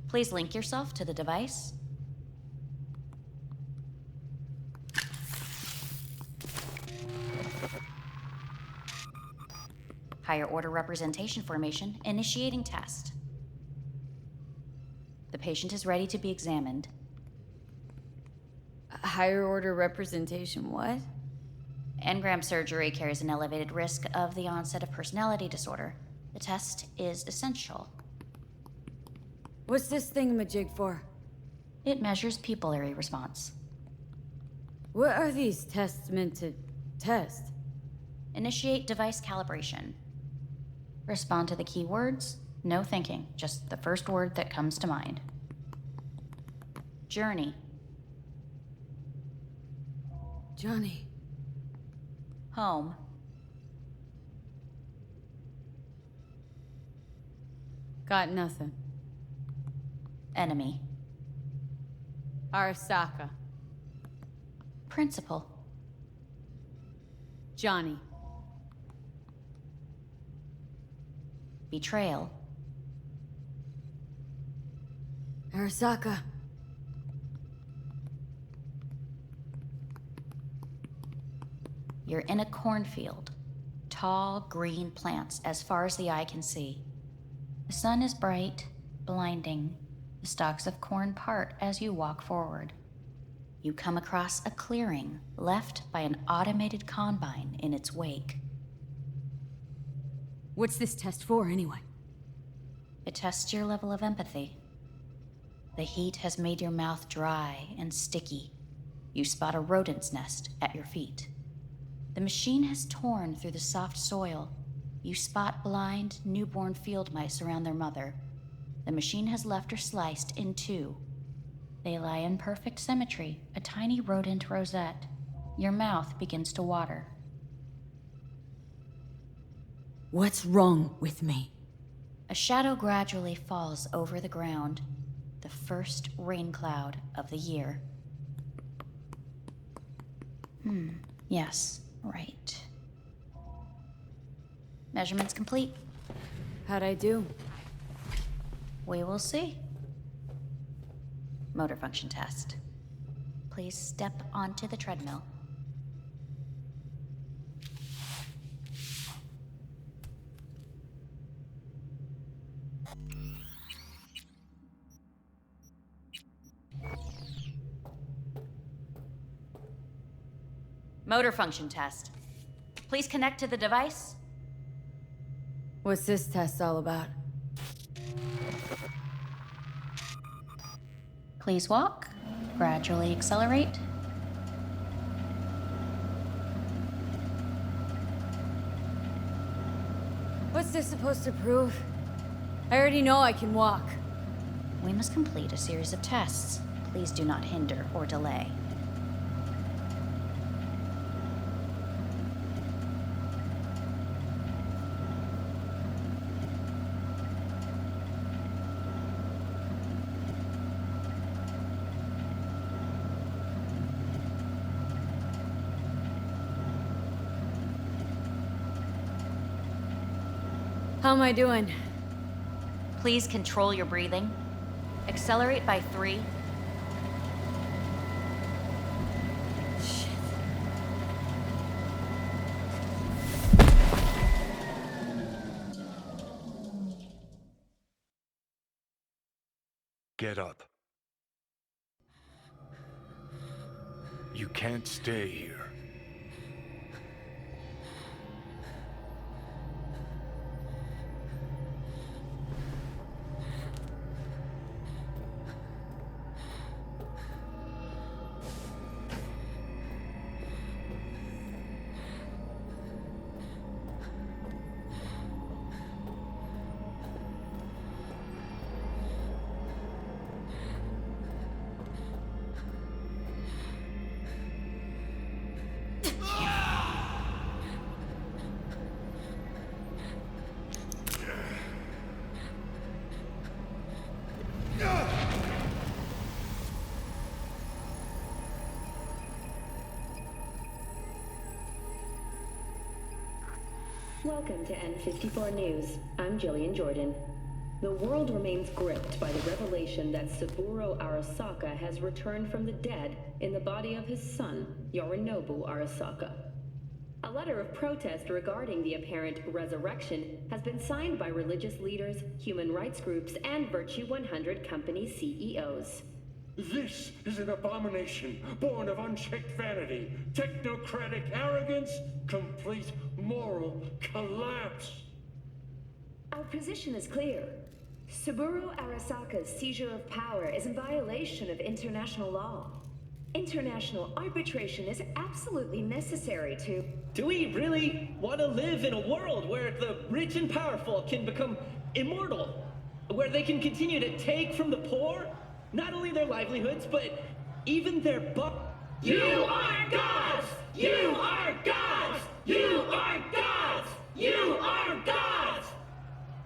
Please link yourself to the device. Higher order representation formation, initiating test. The patient is ready to be examined. Higher order representation, what? Engram surgery carries an elevated risk of the onset of personality disorder. The test is essential. What's this thingamajig for? It measures pupillary response. What are these tests meant to test? Initiate device calibration. Respond to the keywords. No thinking, just the first word that comes to mind. Journey. Johnny. Home. Got nothing. Enemy. Arasaka. Principal. Johnny. Betrayal. Arasaka. You're in a cornfield. Tall, green plants as far as the eye can see. The sun is bright, blinding. The stalks of corn part as you walk forward. You come across a clearing left by an automated combine in its wake. What's this test for, anyway? It tests your level of empathy. The heat has made your mouth dry and sticky. You spot a rodent's nest at your feet. The machine has torn through the soft soil. You spot blind, newborn field mice around their mother. The machine has left her sliced in two. They lie in perfect symmetry, a tiny rodent rosette. Your mouth begins to water. What's wrong with me? A shadow gradually falls over the ground. The first rain cloud of the year. Yes, right. Measurements complete. How'd I do? We will see. Motor function test. Please step onto the treadmill. Motor function test. Please connect to the device. What's this test all about? Please walk. Gradually accelerate. What's this supposed to prove? I already know I can walk. We must complete a series of tests. Please do not hinder or delay. How am I doing? Please control your breathing. Accelerate by 3. Shit. Get up. You can't stay here. Welcome to N54 News. I'm Jillian Jordan. The world remains gripped by the revelation that Saburo Arasaka has returned from the dead in the body of his son, Yorinobu Arasaka. A letter of protest regarding the apparent resurrection has been signed by religious leaders, human rights groups, and Virtue 100 company CEOs. This is an abomination born of unchecked vanity, technocratic arrogance, complete moral collapse. Our position is clear. Saburo Arasaka's seizure of power is in violation of international law. International arbitration is absolutely necessary to... Do we really want to live in a world where the rich and powerful can become immortal? Where they can continue to take from the poor? Not only their livelihoods, but even their You are gods! You are gods! You are gods! You are gods!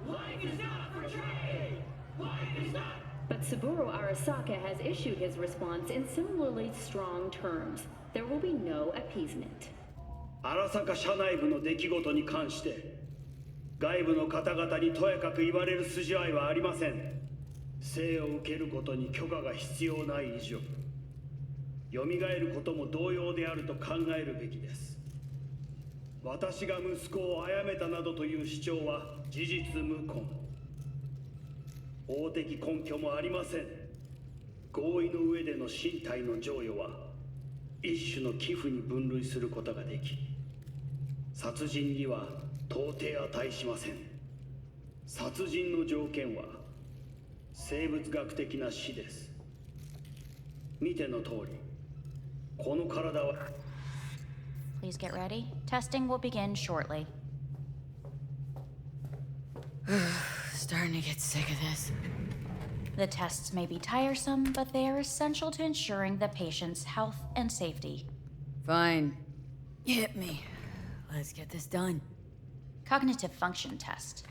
Life is not for trade! Life is not... But Saburo Arasaka has issued his response in similarly strong terms. There will be no appeasement. 荒坂社内部の出来事に関して外部の方々にとやかく言われる筋合いはありません。生を受けることに許可が必要ない以上、蘇ることも同様であると考えるべきです。私が息子を殺めたなどという主張は事実無根。法的根拠もありません。合意の上での身体の贈与は一種の寄付に分類することができ、殺人には到底値しません。殺人の条件は生物学的な死です。見ての通り、この体は Please get ready. Testing will begin shortly. Starting to get sick of this. The tests may be tiresome, but they are essential to ensuring the patient's health and safety. Fine. Hit me. Let's get this done. Cognitive function test.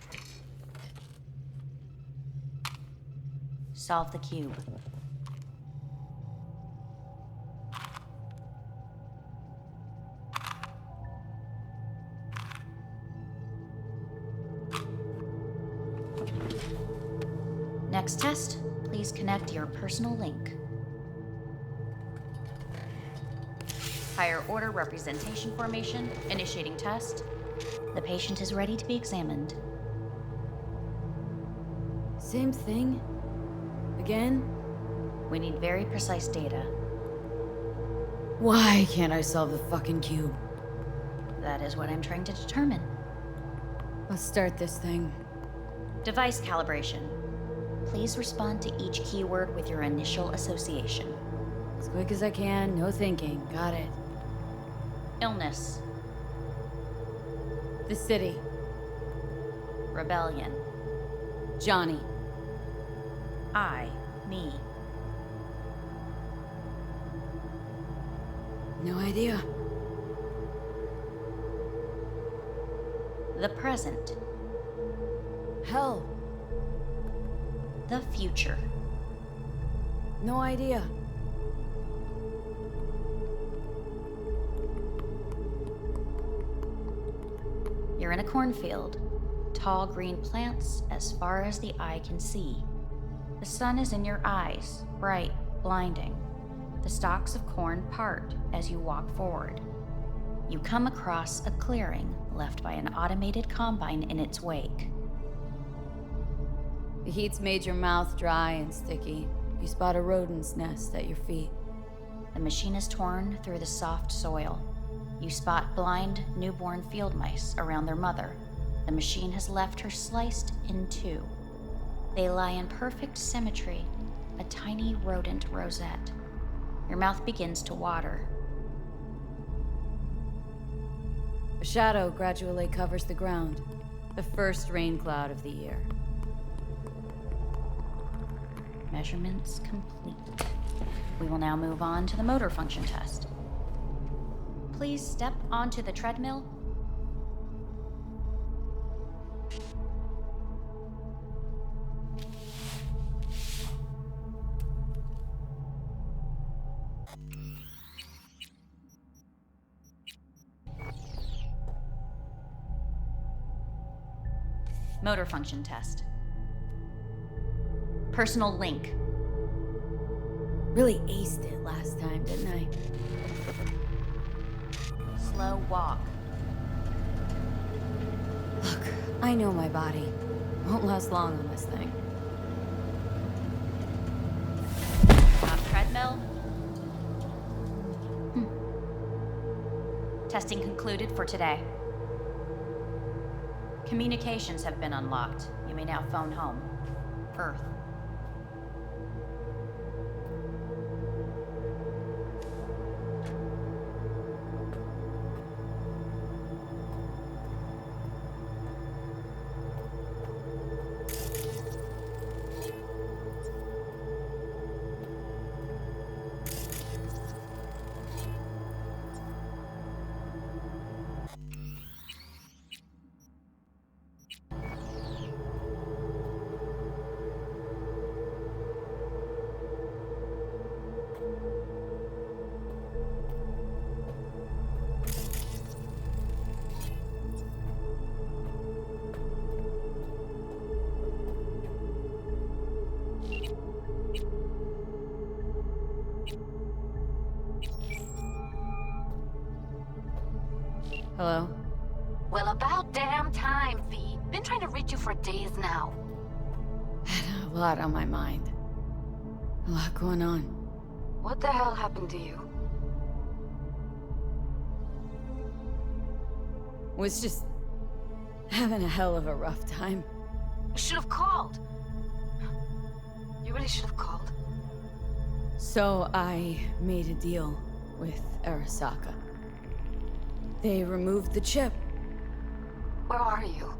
Solve the cube. Next test, please connect your personal link. Higher order representation formation, initiating test. The patient is ready to be examined. Same thing? Again? We need very precise data. Why can't I solve the fucking cube? That is what I'm trying to determine. Let's start this thing. Device calibration. Please respond to each keyword with your initial association. As quick as I can, no thinking. Got it. Illness. The city. Rebellion. Johnny. I. Me. No idea. The present. Hell. The future. No idea. You're in a cornfield. Tall green plants as far as the eye can see. The sun is in your eyes, bright, blinding. The stalks of corn part as you walk forward. You come across a clearing left by an automated combine in its wake. The heat's made your mouth dry and sticky. You spot a rodent's nest at your feet. The machine is torn through the soft soil. You spot blind, newborn field mice around their mother. The machine has left her sliced in two. They lie in perfect symmetry, a tiny rodent rosette. Your mouth begins to water. A shadow gradually covers the ground. The first rain cloud of the year. Measurements complete. We will now move on to the motor function test. Please step onto the treadmill. Motor function test. Personal link. Really aced it last time, didn't I? Slow walk. Look, I know my body. Won't last long on this thing. Stop treadmill. Testing concluded for today. Communications have been unlocked. You may now phone home. Earth. Hello? Well, about damn time, V. Been trying to reach you for days now. Had a lot on my mind. A lot going on. What the hell happened to you? Was just having a hell of a rough time. You should have called. You really should have called. So I made a deal with Arasaka. They removed the chip. Where are you?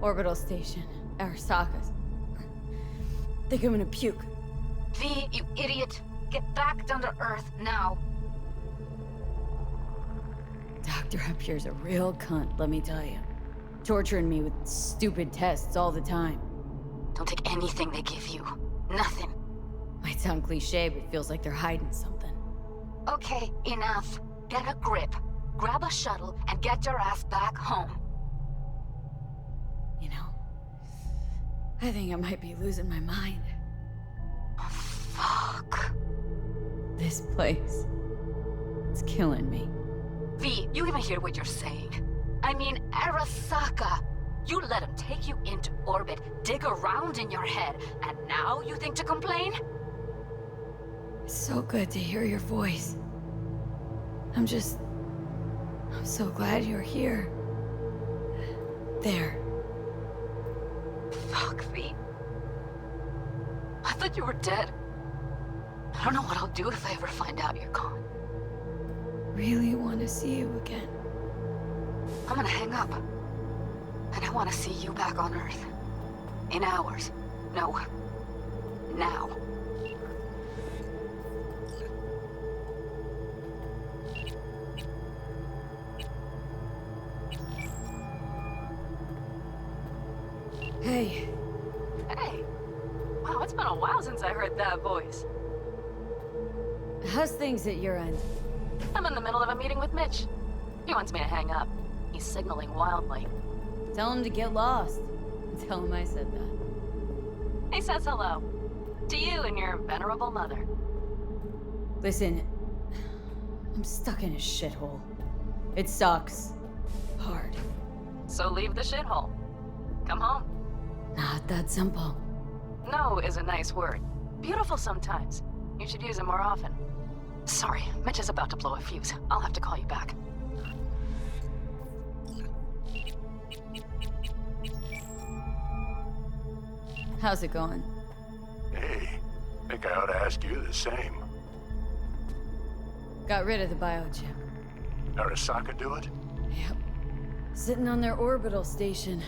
Orbital station. Arasaka's. Think I'm gonna puke. V, you idiot. Get back down to Earth now. Dr. up here's a real cunt, let me tell you. Torturing me with stupid tests all the time. Don't take anything they give you. Nothing. Might sound cliche, but it feels like they're hiding something. Okay, enough. Get a grip. Grab a shuttle and get your ass back home. You know, I think I might be losing my mind. Oh, fuck. This place, it's killing me. V, you even hear what you're saying? I mean, Arasaka. You let him take you into orbit, dig around in your head, and now you think to complain? It's so good to hear your voice. I'm so glad you're here. There. Fuck, V. I thought you were dead. I don't know what I'll do if I ever find out you're gone. Really want to see you again. I'm gonna hang up. And I want to see you back on Earth. In hours. No. Now. Hey. Hey. Wow, it's been a while since I heard that voice. How's things at your end? I'm in the middle of a meeting with Mitch. He wants me to hang up. He's signaling wildly. Tell him to get lost. Tell him I said that. He says hello. To you and your venerable mother. Listen, I'm stuck in a shithole. It sucks. Hard. So leave the shithole. Come home. Not that simple. No is a nice word. Beautiful sometimes. You should use it more often. Sorry, Mitch is about to blow a fuse. I'll have to call you back. How's it going? Hey, think I ought to ask you the same. Got rid of the biochip. Arasaka do it? Yep. Sitting on their orbital station.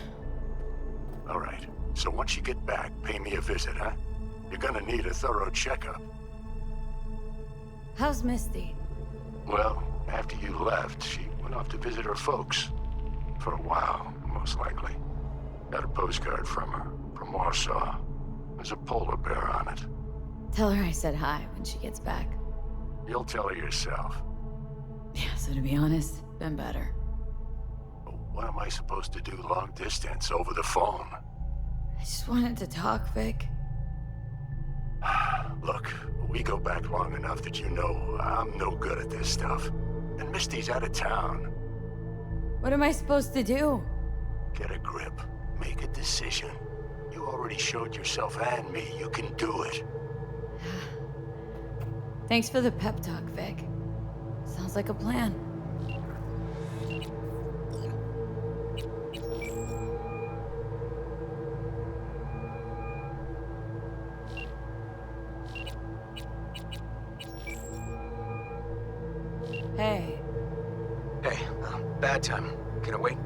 All right. So once you get back, pay me a visit, huh? You're gonna need a thorough checkup. How's Misty? Well, after you left, she went off to visit her folks. For a while, most likely. Got a postcard from her, from Warsaw. There's a polar bear on it. Tell her I said hi when she gets back. You'll tell her yourself. Yeah, so to be honest, been better. What am I supposed to do long distance over the phone? I just wanted to talk, Vic. Look, we go back long enough that you know I'm no good at this stuff. And Misty's out of town. What am I supposed to do? Get a grip. Make a decision. You already showed yourself and me you can do it. Thanks for the pep talk, Vic. Sounds like a plan. Hey. Hey, bad time. Can I wait?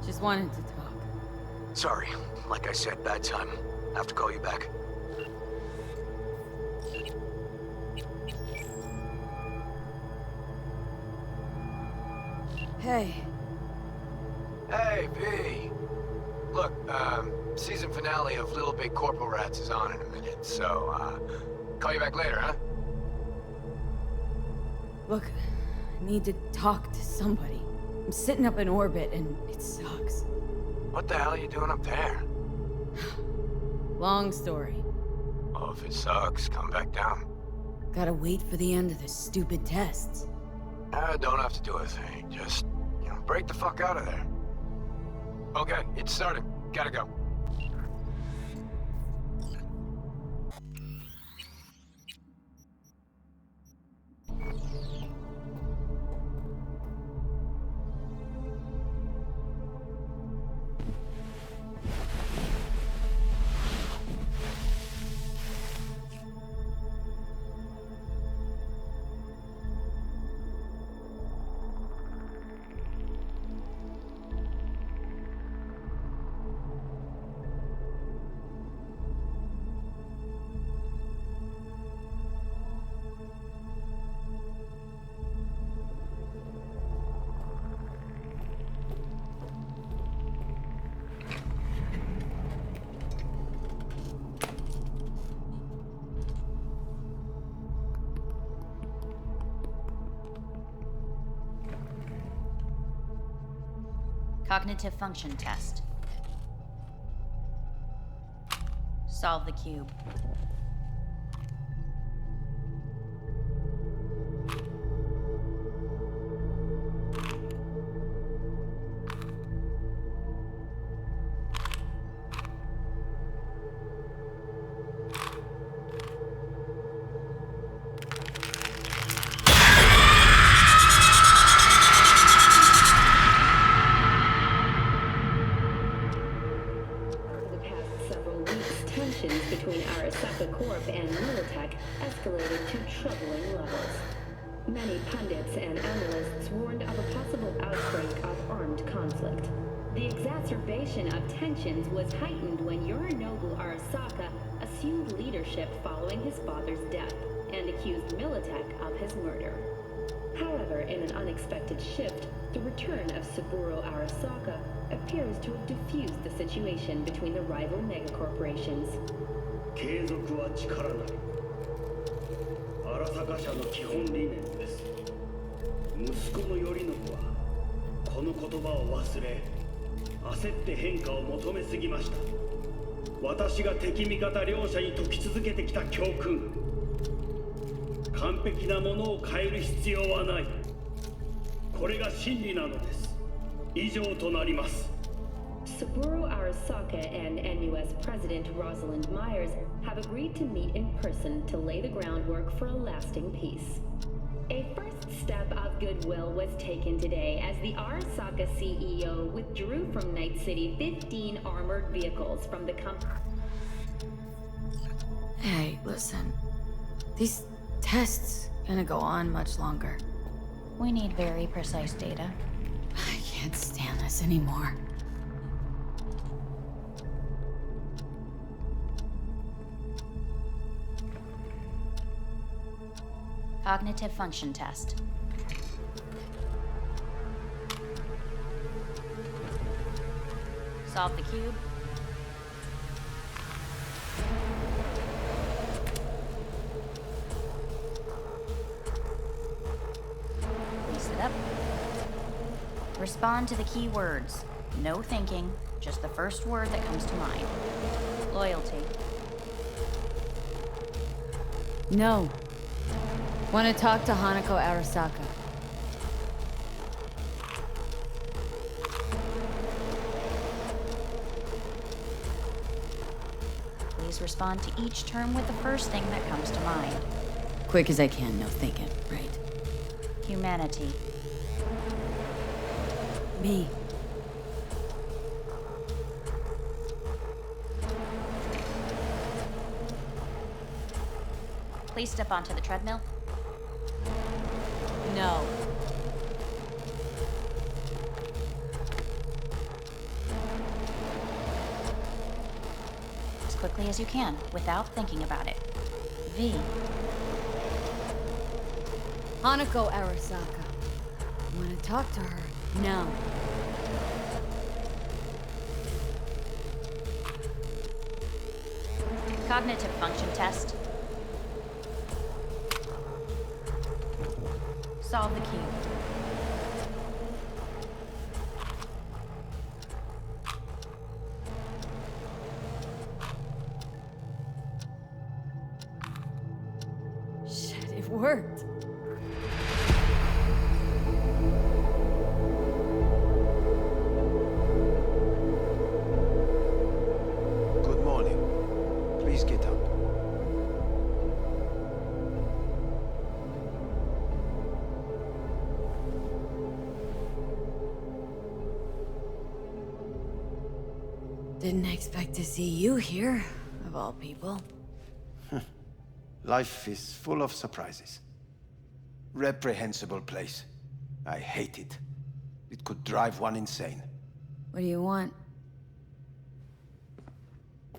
Just wanted to talk. Sorry. Like I said, bad time. I have to call you back. Hey. Hey, V. Look, season finale of Little Big Corporal Rats is on in a minute, so, call you back later, huh? Look, I need to talk to somebody. I'm sitting up in orbit and it sucks. What the hell are you doing up there? Long story. Well, if it sucks, come back down. Gotta wait for the end of the stupid tests. Don't have to do a thing. Just, break the fuck out of there. Okay, it's started. Gotta go. Cognitive function test. Solve the cube. Between Arasaka Corp and Militech escalated to troubling levels. Many pundits and analysts warned of a possible outbreak of armed conflict. The exacerbation of tensions was heightened when Yorinobu Arasaka assumed leadership following his father's death and accused Militech of his murder. However, in an unexpected shift, the return of Saburo Arasaka appears to have diffused the situation between the rival megacorporations. 継続は力なり。荒坂社の基本理念です。息子の頼信はこの言葉を忘れ、焦って変化を求めすぎました。私が敵味方両者に説き続けてきた教訓。完璧なものを変える必要はない。これが真理なのです。以上となります。 Saburo Arasaka and NUS President Rosalind Myers have agreed to meet in person to lay the groundwork for a lasting peace. A first step of goodwill was taken today as the Arasaka CEO withdrew from Найт-Сити 15 armored vehicles from the company. Hey, listen. These tests gonna go on much longer. We need very precise data. I can't stand this anymore. Cognitive function test. Solve the cube. Piece it up. Respond to the key words. No thinking, just the first word that comes to mind. Loyalty. No. Want to talk to Hanako Arasaka. Please respond to each term with the first thing that comes to mind. Quick as I can, no thinking, right? Humanity. Me. Please step onto the treadmill. No. As quickly as you can, without thinking about it. V. Hanako Arasaka. Want to talk to her? No. Cognitive function test. Solve the cube. worked. Good morning. Please get up. Didn't expect to see you here, of all people. Life is full of surprises. Reprehensible place. I hate it. It could drive one insane. What do you want?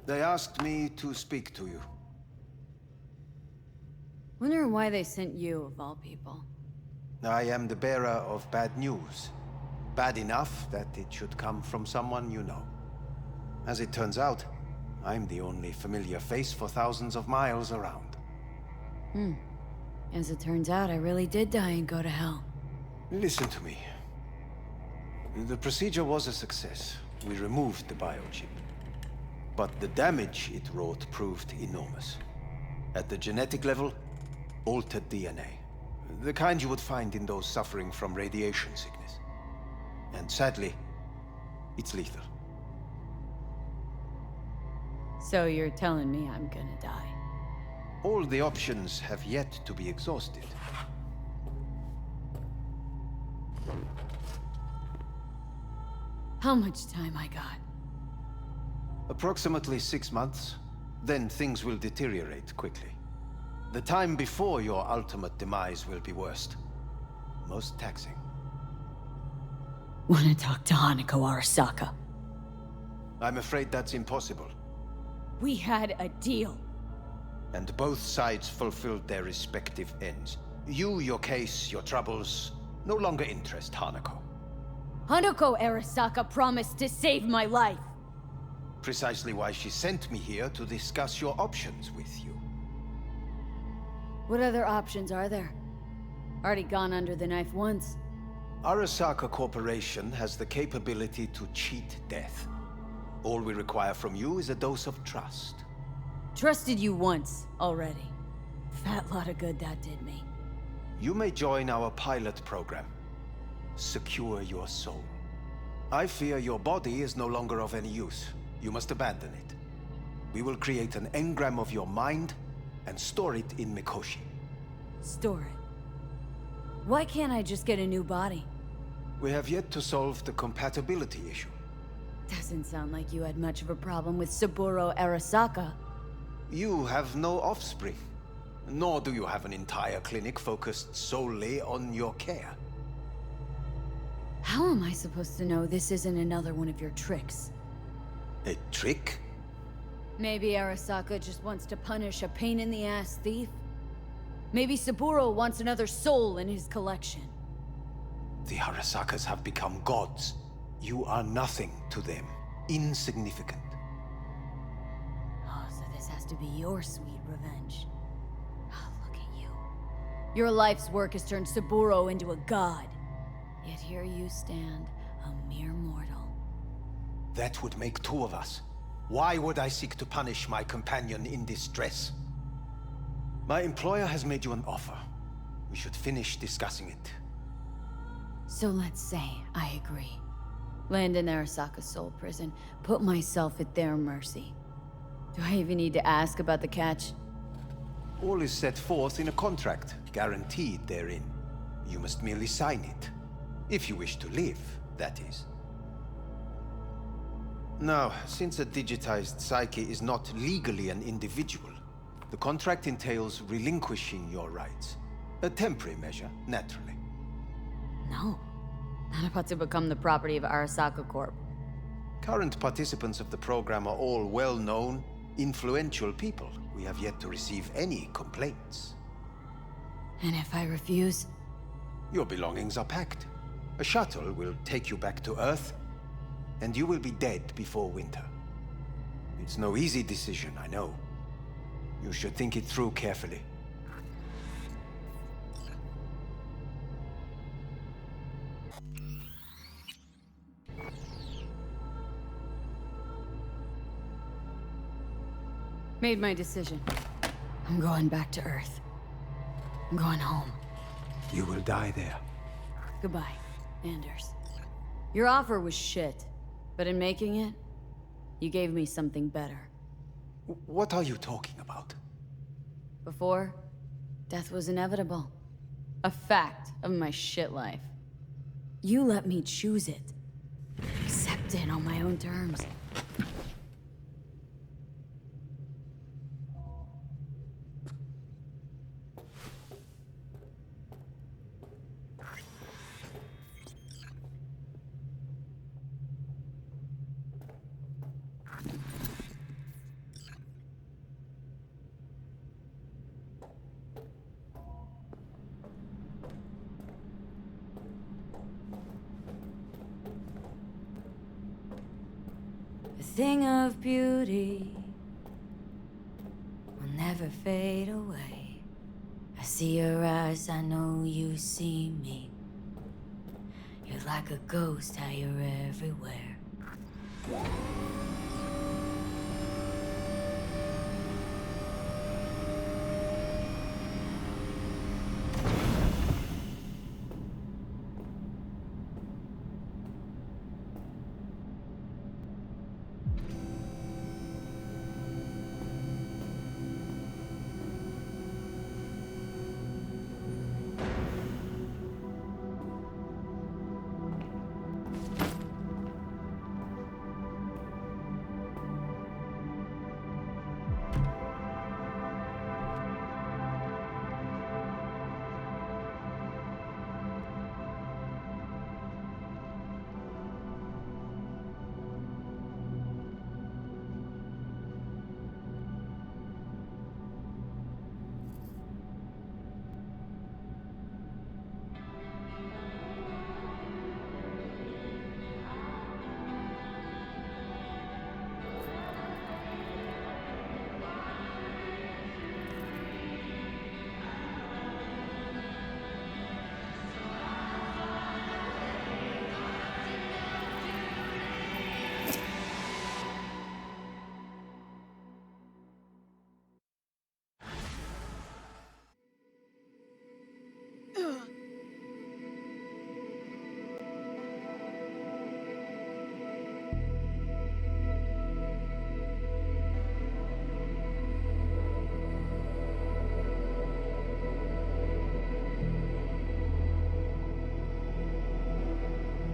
They asked me to speak to you. Wonder why they sent you, of all people. I am the bearer of bad news. Bad enough that it should come from someone you know. As it turns out, I'm the only familiar face for thousands of miles around. As it turns out, I really did die and go to hell. Listen to me. The procedure was a success. We removed the biochip. But the damage it wrought proved enormous. At the genetic level, altered DNA. The kind you would find in those suffering from radiation sickness. And sadly, it's lethal. So you're telling me I'm gonna die? All the options have yet to be exhausted. How much time I got? Approximately 6 months. Then things will deteriorate quickly. The time before your ultimate demise will be worst. Most taxing. Wanna talk to Hanako Arasaka? I'm afraid that's impossible. We had a deal. And both sides fulfilled their respective ends. You, your case, your troubles, no longer interest Hanako. Hanako Arasaka promised to save my life. Precisely why she sent me here to discuss your options with you. What other options are there? Already gone under the knife once. Arasaka Corporation has the capability to cheat death. All we require from you is a dose of trust. Trusted you once, already. Fat lot of good that did me. You may join our pilot program. Secure your soul. I fear your body is no longer of any use. You must abandon it. We will create an engram of your mind and store it in Mikoshi. Store it? Why can't I just get a new body? We have yet to solve the compatibility issue. Doesn't sound like you had much of a problem with Saburo Arasaka. You have no offspring, nor do you have an entire clinic focused solely on your care. How am I supposed to know this isn't another one of your tricks? A trick? Maybe Arasaka just wants to punish a pain-in-the-ass thief? Maybe Saburo wants another soul in his collection. The Arasakas have become gods. You are nothing to them. Insignificant. Oh, so this has to be your sweet revenge. Oh, look at you. Your life's work has turned Saburo into a god. Yet here you stand, a mere mortal. That would make two of us. Why would I seek to punish my companion in distress? My employer has made you an offer. We should finish discussing it. So let's say I agree. Land in Arasaka's soul prison, put myself at their mercy. Do I even need to ask about the catch? All is set forth in a contract, guaranteed therein. You must merely sign it. If you wish to live, that is. Now, since a digitized psyche is not legally an individual, the contract entails relinquishing your rights. A temporary measure, naturally. No. Not about to become the property of Arasaka Corp. Current participants of the program are all well-known, influential people. We have yet to receive any complaints. And if I refuse? Your belongings are packed. A shuttle will take you back to Earth, and you will be dead before winter. It's no easy decision, I know. You should think it through carefully. Made my decision. I'm going back to Earth. I'm going home. You will die there. Goodbye, Anders. Your offer was shit, but in making it, you gave me something better. What are you talking about? Before, death was inevitable. A fact of my shit life. You let me choose it. Accept it on my own terms. A thing of beauty will never fade away. I see your eyes, I know you see me. You're like a ghost, how you're everywhere.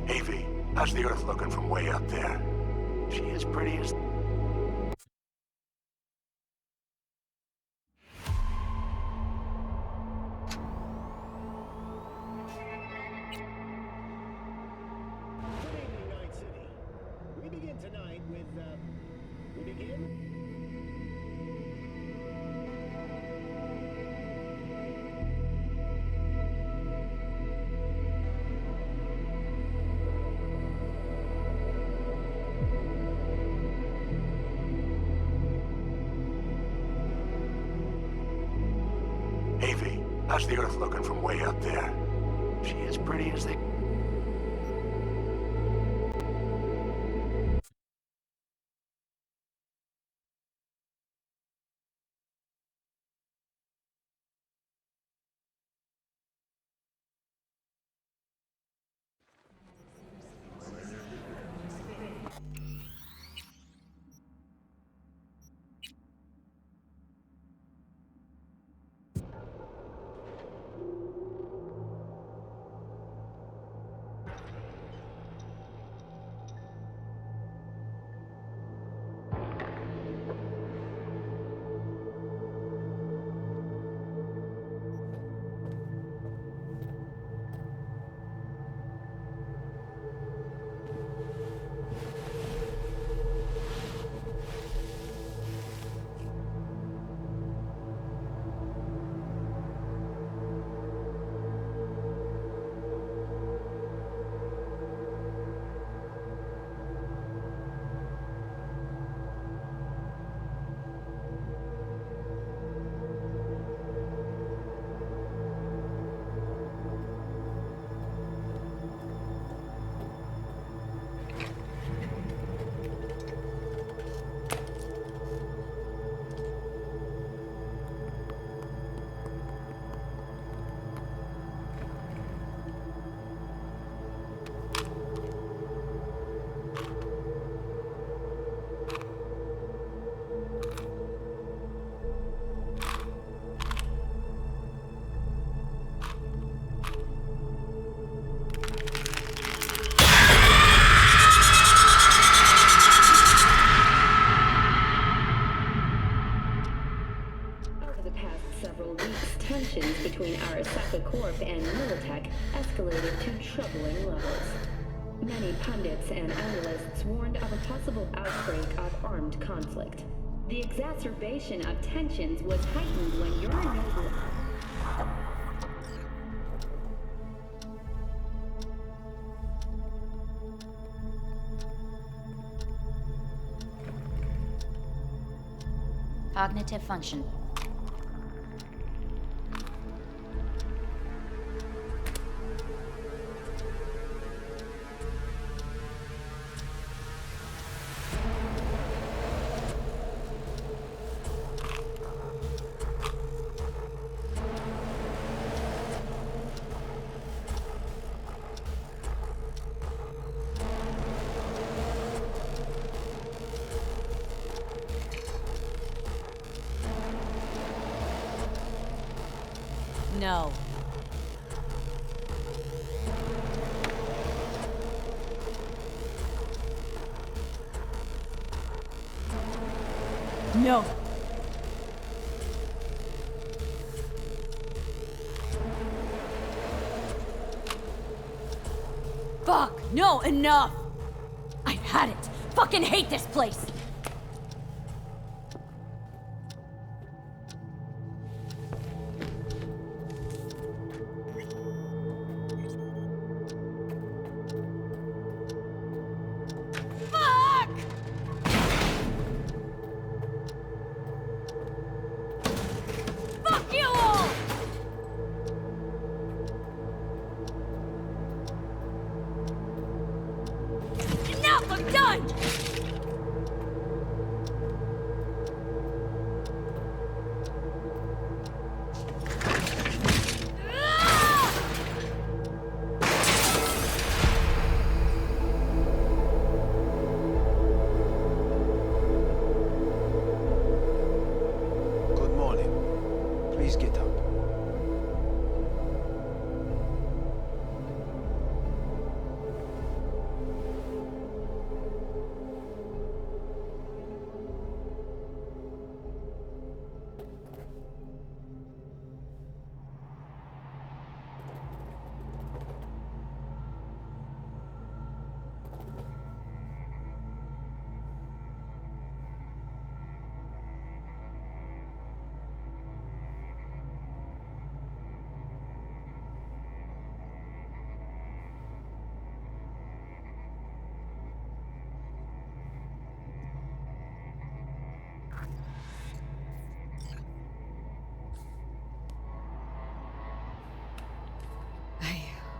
Evie, how's the Earth looking from way up there? She as pretty as... Good evening, Night-City. We begin tonight with, we begin? Evie, how's the Earth looking from way up there? She as pretty as they... past several weeks, tensions between Arasaka Corp and Militech escalated to troubling levels. Many pundits and analysts warned of a possible outbreak of armed conflict. The exacerbation of tensions was heightened when Yorinobu... Cognitive function. No. No. Fuck! No, enough! I've had it! Fucking hate this place!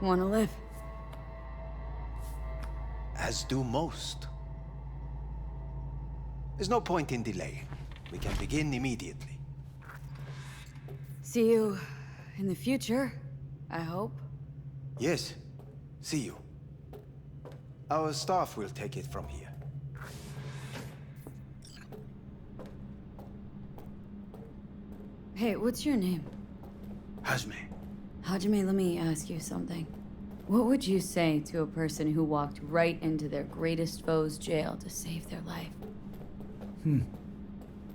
Want to live. As do most. There's no point in delaying. We can begin immediately. See you in the future, I hope. Yes, see you. Our staff will take it from here. Hey, what's your name? Hajime. Hajime, let me ask you something. What would you say to a person who walked right into their greatest foe's jail to save their life?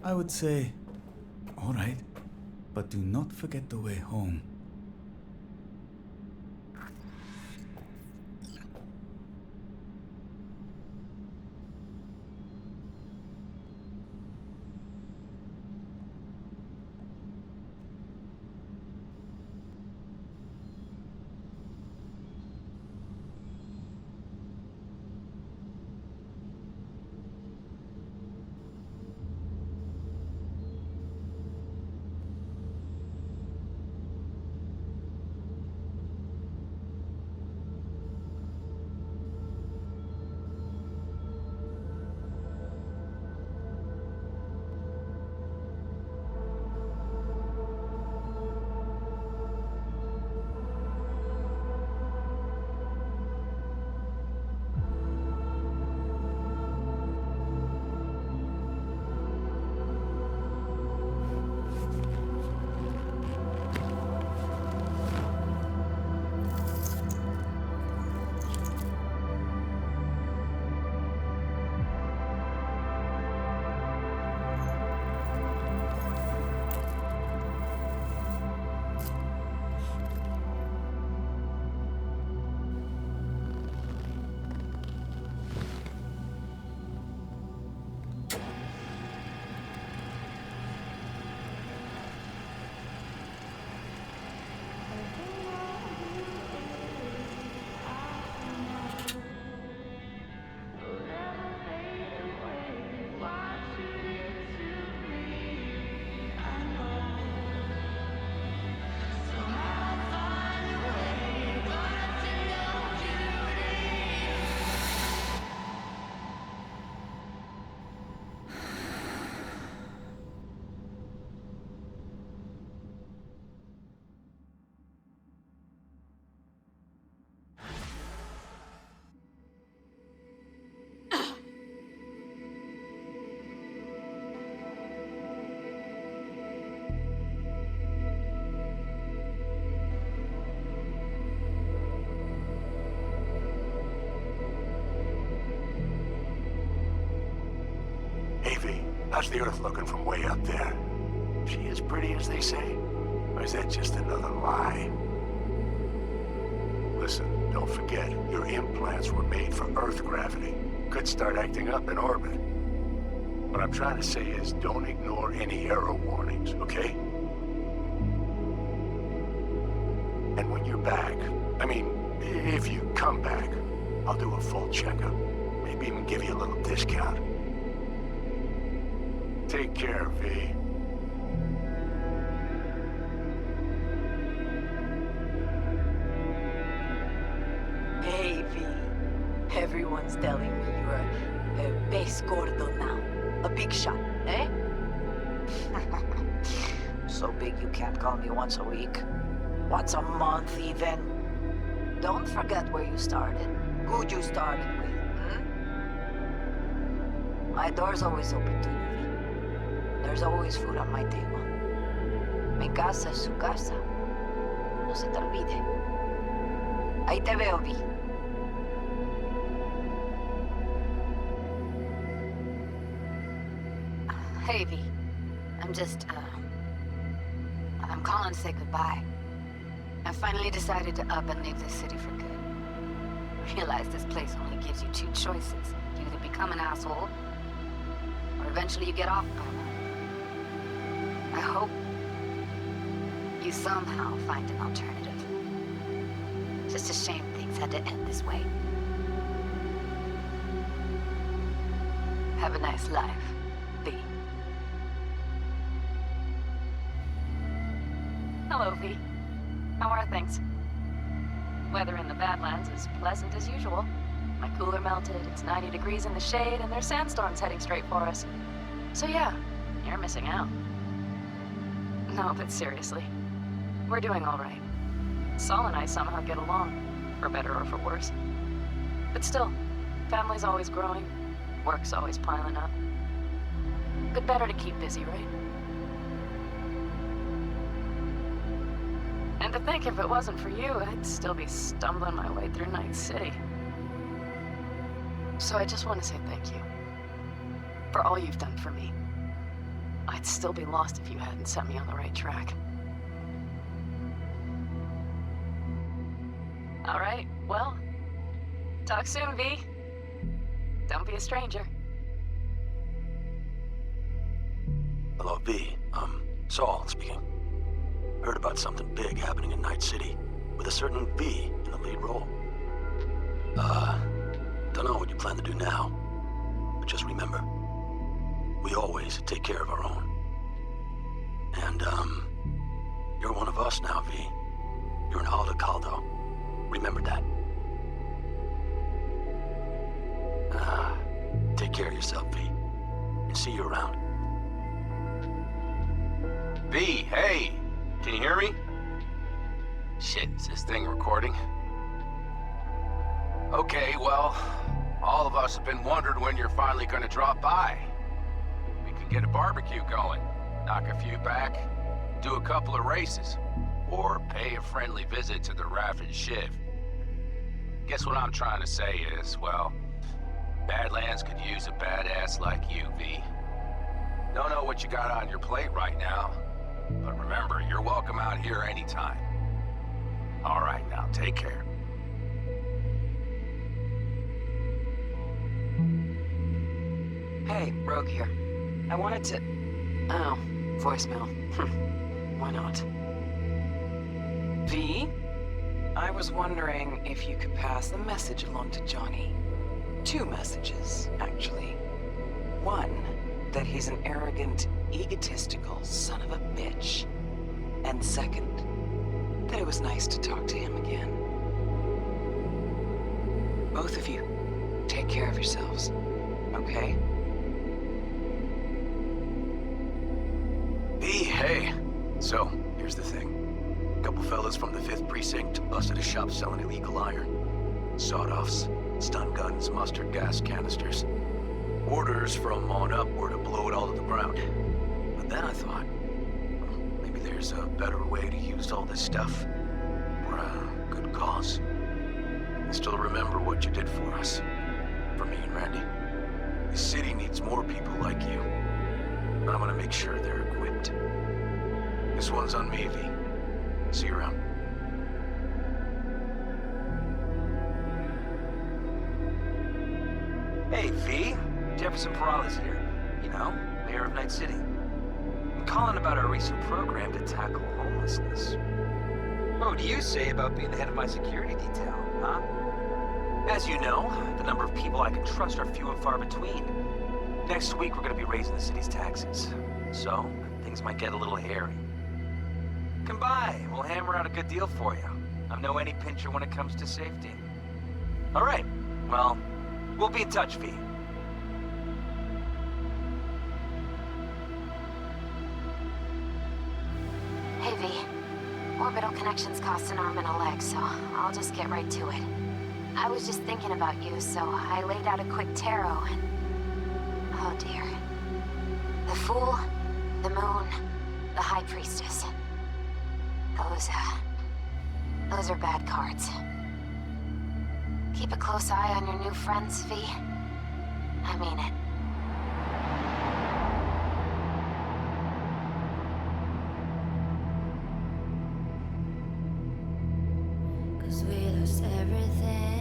I would say, all right, but do not forget the way home. How's the Earth looking from way up there? She as pretty as they say? Or is that just another lie? Listen, don't forget, your implants were made for Earth gravity. Could start acting up in orbit. What I'm trying to say is, don't ignore any error warnings, okay? And when you're back, I mean, if you come back, I'll do a full checkup. Maybe even give you a little discount. Take care, V. Hey, V. Everyone's telling me you're a base gordo now. A big shot, eh? So big you can't call me once a week. Once a month, even. Don't forget where you started. Who you started with, My door's always open to you, V. There's always food on my table. Mi casa es su casa. No se te olvide. Ahí te veo, V. Hey, V. I'm calling to say goodbye. I finally decided to up and leave this city for good. Realize this place only gives you two choices. You either become an asshole, or eventually you get off by one. I hope you somehow find an alternative. Just a shame things had to end this way. Have a nice life, V. Hello, V. How are things? Weather in the Badlands is pleasant as usual. My cooler melted, it's 90 degrees in the shade, and there's sandstorms heading straight for us. So yeah, you're missing out. No, but seriously, we're doing all right. Saul and I somehow get along, for better or for worse. But still, family's always growing, work's always piling up. Good better to keep busy, right? And to think if it wasn't for you, I'd still be stumbling my way through Найт-Сити. So I just want to say thank you. For all you've done for me. I'd still be lost if you hadn't set me on the right track. All right, well, talk soon, V. Don't be a stranger. Hello, V. Saul speaking. Heard about something big happening in Найт-Сити, with a certain V in the lead role. Don't know what you plan to do now, but just remember, we always take care of our own. And, you're one of us now, V. You're an Alda Caldo. Remember that. Take care of yourself, V. And see you around. V, hey! Can you hear me? Shit, is this thing recording? Okay, well, all of us have been wondering when you're finally gonna drop by. We can get a barbecue going, knock a few back, do a couple of races, or pay a friendly visit to the Raff and Shiv. Guess what I'm trying to say is, well, Badlands could use a badass like you, V. Don't know what you got on your plate right now, but remember, you're welcome out here anytime. All right, now, take care. Hey, Rogue here. I wanted to... Oh, voicemail. Why not? V? I was wondering if you could pass the message along to Johnny. 2 messages, actually. One, that he's an arrogant, egotistical son of a bitch. And second, that it was nice to talk to him again. Both of you, take care of yourselves, okay? V, hey. So, here's the thing. A couple fellas from the 5th Precinct busted a shop selling illegal iron. Sawed-offs, stun guns, mustard gas canisters. Orders from on up were to blow it all to the ground. But then I thought, well, maybe there's a better way to use all this stuff for a good cause. I still remember what you did for us. For me and Randy. The city needs more people like you. but I'm gonna make sure they're equipped. This one's on me, V. See you around. Hey, V. Jefferson Peralez here. You know, mayor of Night-City. I'm calling about our recent program to tackle homelessness. What do you say about being the head of my security detail, huh? As you know, the number of people I can trust are few and far between. Next week, we're gonna be raising the city's taxes. So, things might get a little hairy. Come by, we'll hammer out a good deal for you. I'm no any pincher when it comes to safety. All right, well, we'll be in touch, V. Hey, V. Orbital connections cost an arm and a leg, so I'll just get right to it. I was just thinking about you, so I laid out a quick tarot and... oh dear. The Fool, the Moon, the High Priestess. Those are bad cards. Keep a close eye on your new friends, V. I mean it. Cause we lost everything.